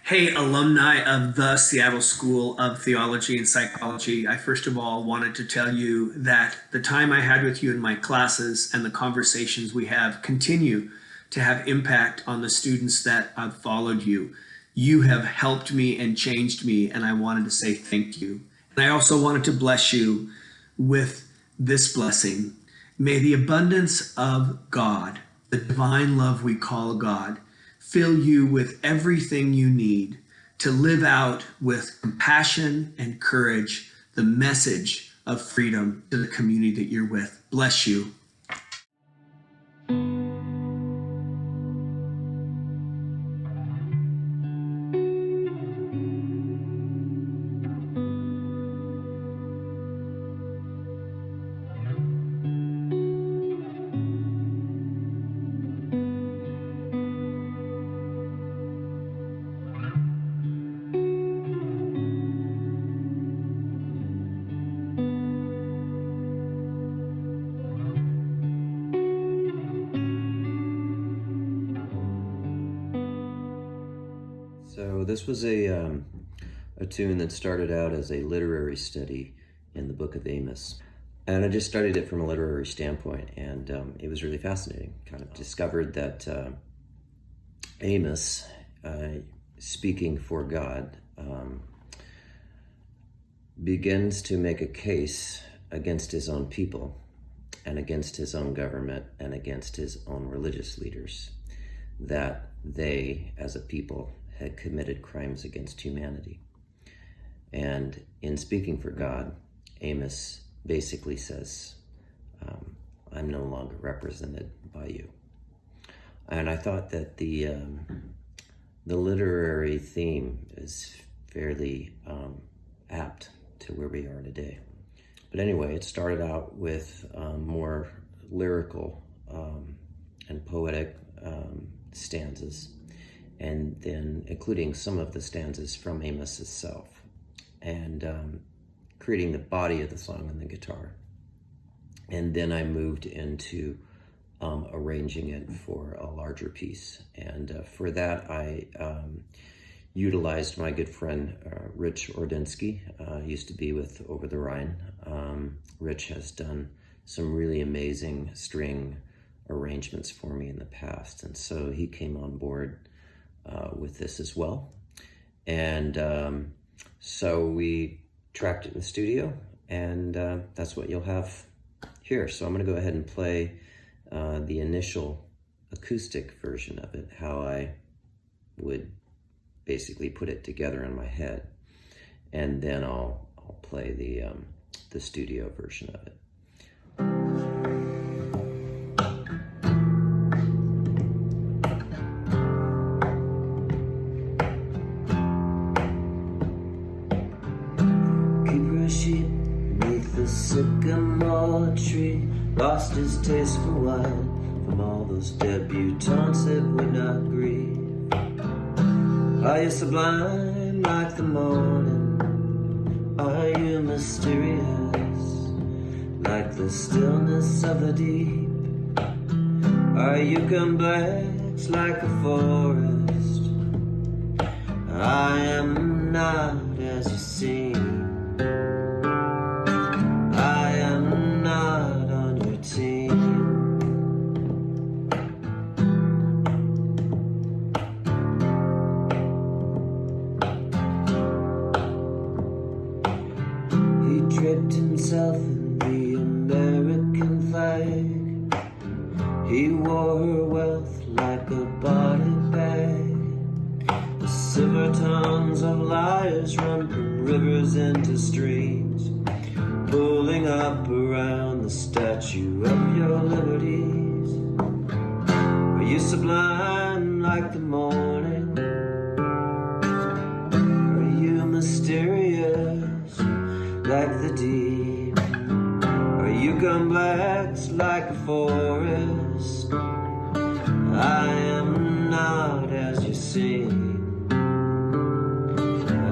Hey, alumni of the Seattle School of Theology and Psychology. I first of all wanted to tell you that the time I had with you in my classes and the conversations we have continue to have impact on the students that have followed you. You have helped me and changed me, and I wanted to say thank you. And I also wanted to bless you with this blessing. May the abundance of God, the divine love we call God, fill you with everything you need to live out with compassion and courage the message of freedom to the community that you're with. Bless you. So this was a tune that started out as a literary study in the book of Amos. And I just studied it from a literary standpoint, and it was really fascinating. Kind of discovered that Amos, speaking for God, begins to make a case against his own people and against his own government and against his own religious leaders. that they, as a people, had committed crimes against humanity. And in speaking for God, Amos basically says, I'm no longer represented by you. And I thought that the literary theme is fairly apt to where we are today. But anyway, it started out with more lyrical and poetic stanzas, and then including some of the stanzas from Amos itself, and creating the body of the song on the guitar. And then I moved into arranging it for a larger piece. And for that, I utilized my good friend, Rich Ordinsky, used to be with Over the Rhine. Rich has done some really amazing string arrangements for me in the past. And so he came on board with this as well. And so we tracked it in the studio, and that's what you'll have here. So I'm going to go ahead and play the initial acoustic version of it, how I would basically put it together in my head, and then I'll play the studio version of it. Sycamore tree lost his taste for wine from all those debutantes that would not grieve. Are you sublime like the morning? Are you mysterious like the stillness of the deep? Are you complex like a forest? I am not as you seem. Himself in the American flag. He wore her wealth like a body bag. The silver tongues of liars run from rivers into streams, pulling up around the statue of your liberties. Are you sublime like the morning? Are you mysterious like the deep? Are you complex like a forest? I am not as you seem.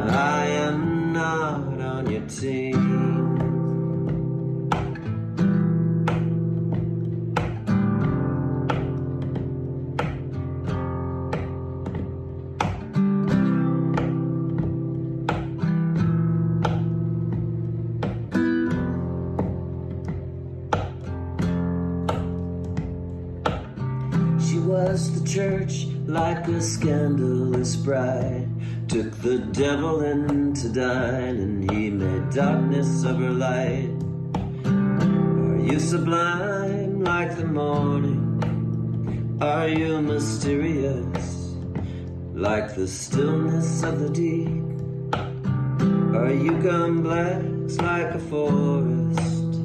I am not on your team. Was the church like a scandalous bride? Took the devil in to dine, and he made darkness of her light. Are you sublime like the morning? Are you mysterious like the stillness of the deep? Are you complex like a forest?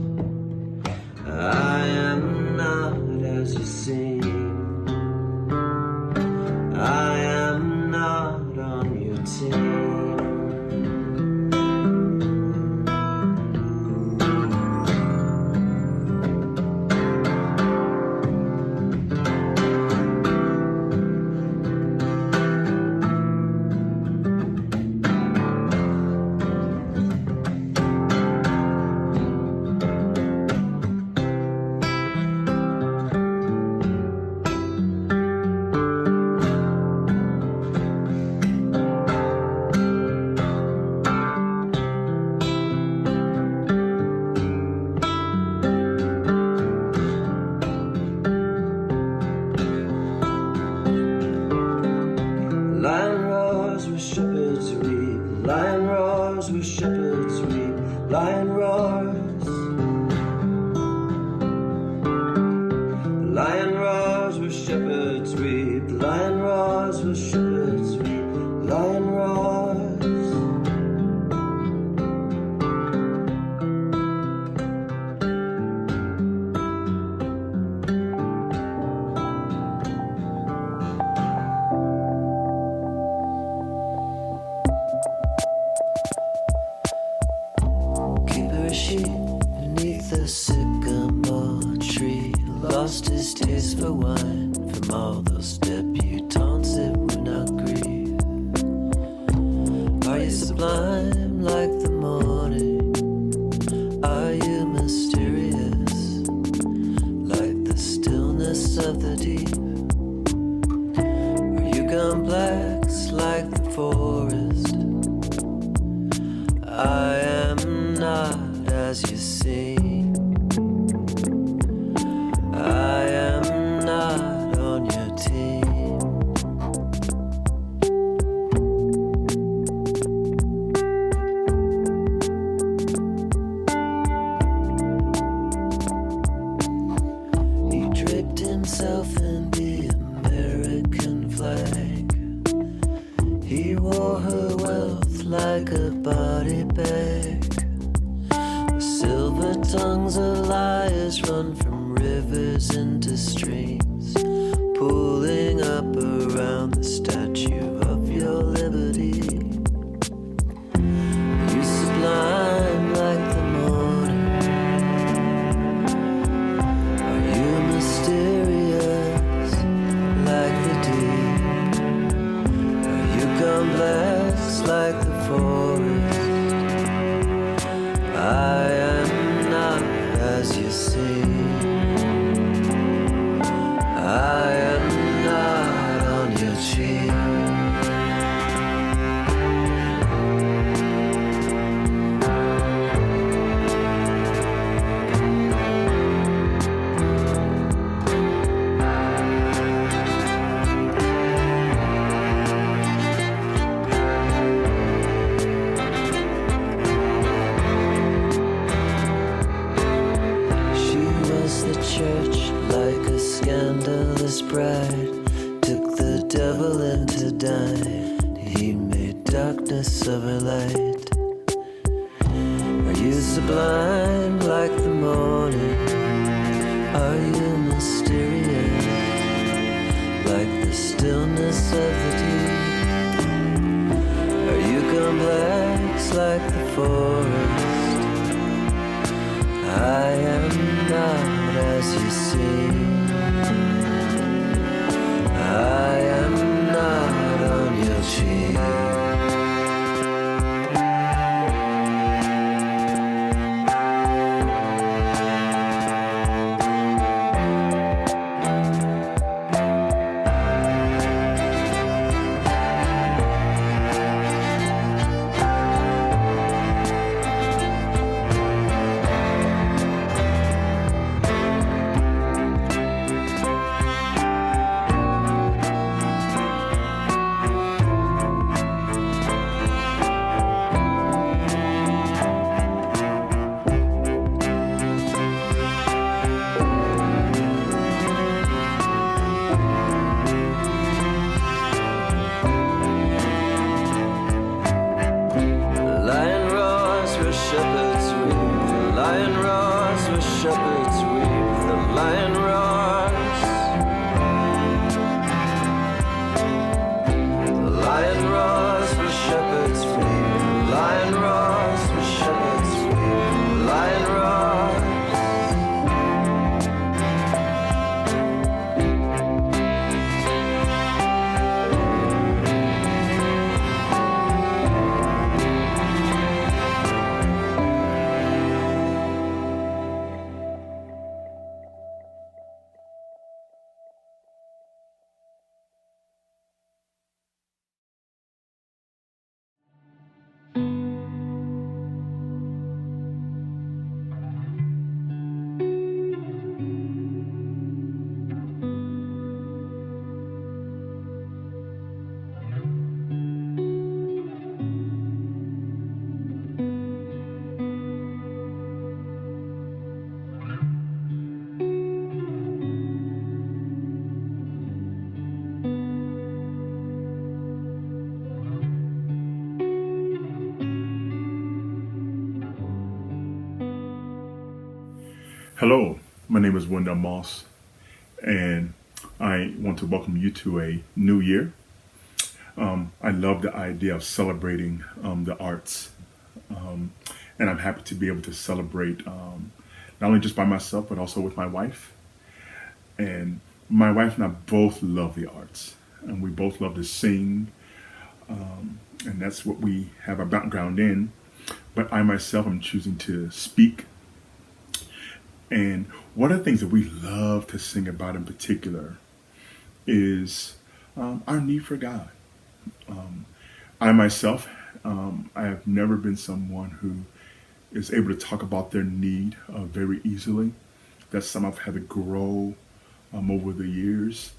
I am not as you seem. I am not on your team. his taste for wine from all those debutantes that would not grieve. Are you sublime like the morning? Are you mysterious like the stillness of the deep? Are you complex like the forest? I am not as you seem. I am not on your team. He draped himself in the American flag. He wore her wealth like a body bag. The silver tongues of liars run from rivers into streams, pulling up around the statue of your liberty. Are you sublime like the morning? Are you mysterious like the deep? Are you complex like the forest? I am not as you see. I am not on your cheek. She was the church like a scandalous bride, took the devil in to dine. He made darkness of her light. Are you sublime like the morning? Are you mysterious like the stillness of the deep? Are you complex like the forest? I am not as you seem. I am not on your cheek. Lion roars where shepherds weep. The lion roars where shepherds weep. The lion roars. The lion roars where shepherds weep. The lion roars where shepherds weep. The lion roars. Hello, my name is Wendell Moss, and I want to welcome you to a new year. I love the idea of celebrating the arts, and I'm happy to be able to celebrate not only just by myself, but also with my wife. And my wife and I both love the arts, and we both love to sing, and that's what we have our background in. But I myself am choosing to speak. And one of the things that we love to sing about in particular is our need for God. I myself, I have never been someone who is able to talk about their need very easily. That's something I've had to grow over the years.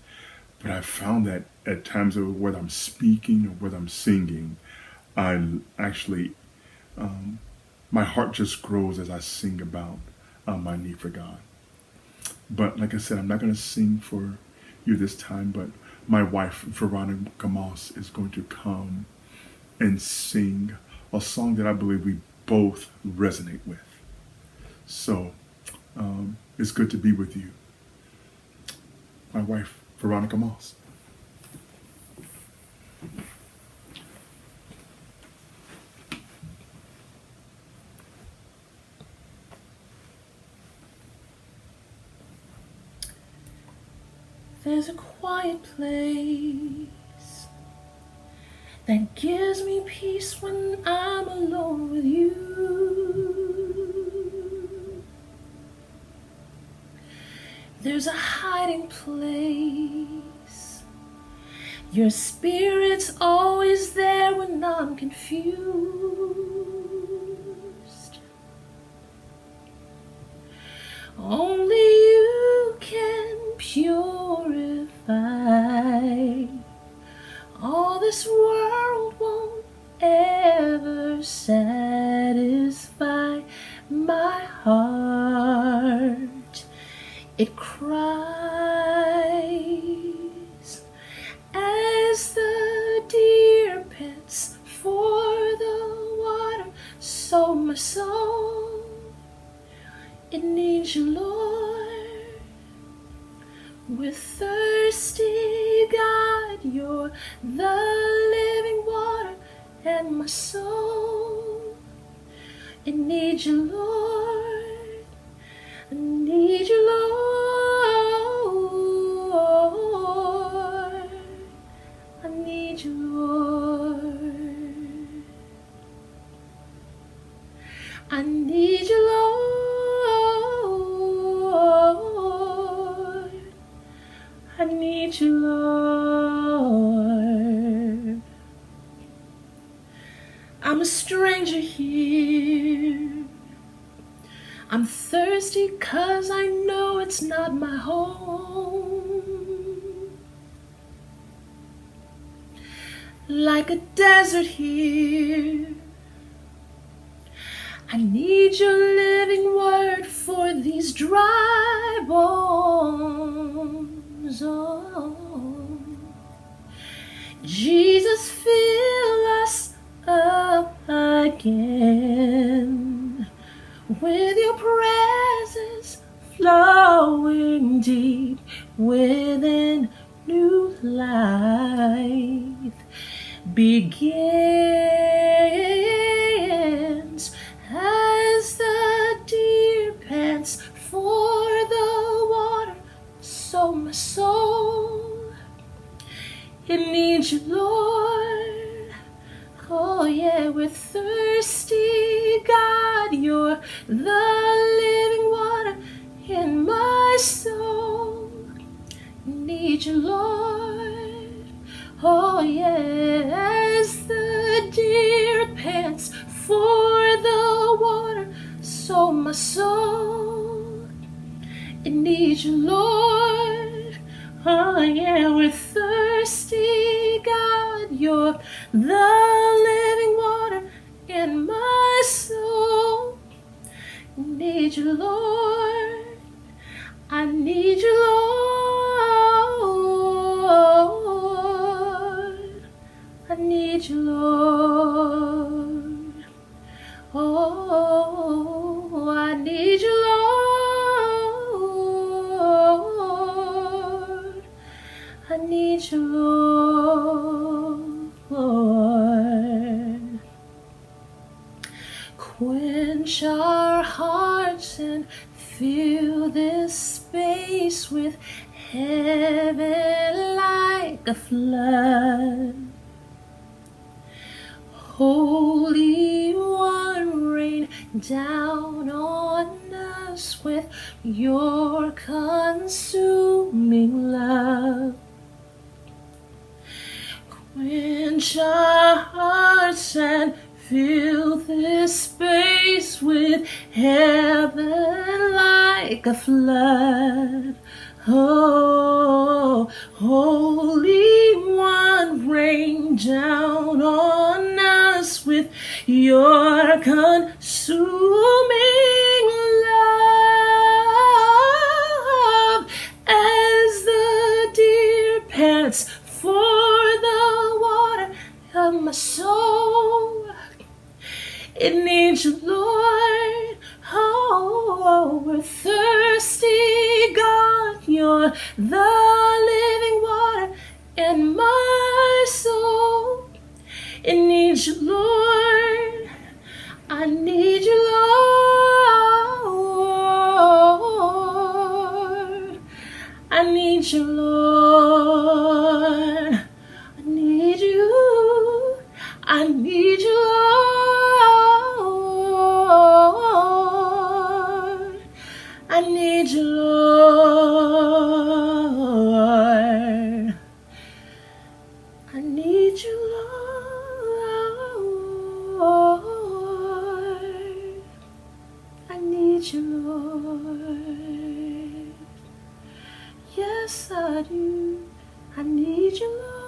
But I found that at times, whether I'm speaking or whether I'm singing, I actually, my heart just grows as I sing about my need for God. But like I said, I'm not going to sing for you this time, but my wife, Veronica Moss, is going to come and sing a song that I believe we both resonate with. So it's good to be with you. My wife, Veronica Moss. There's a quiet place that gives me peace when I'm alone with you. There's a hiding place. Your spirit's always there when I'm confused. Only you can purify. All this world won't ever satisfy my heart. It cries as the deer pants for the water. So my soul, it needs you, Lord. We're thirsty, God, you're the living water, and my soul, it needs you, Lord. I need you, Lord. I need you, Lord. I need you, Lord. I need you, Lord. I'm a stranger here. I'm thirsty 'cause I know it's not my home. Like a desert here, I need your living word for these dry bones. Oh, Jesus, fill us up again with your presence flowing deep within. New life begins as the deer pants for the water. So my soul, it needs you, Lord. Oh yeah, we're thirsty, God, you're the living water in my soul. Need you, Lord. Oh yes, the deer pants for the water. So my soul, it needs you, Lord. Oh yeah, we're thirsty, God, you're the living water in my soul. Need you, Lord. I need you, Lord. I need you, Lord. Oh, I need you, Lord. I need you, Lord. Quench our hearts and fill this space with heaven like a flood. Holy One, rain down on us with your consuming love. Quench our hearts and fill this space with heaven like a flood. Oh, Holy One, rain down on us with your consuming love. As the deer pants for the water of my soul, it needs you, Lord. Oh, we're thirsty, God. You're the living water in my soul. It needs you, Lord. I need you, Lord. I need you, Lord. I need you. I need you, Lord. I need you, Lord. I need you, Lord. I need you, Lord. Yes, I do. I need you, Lord.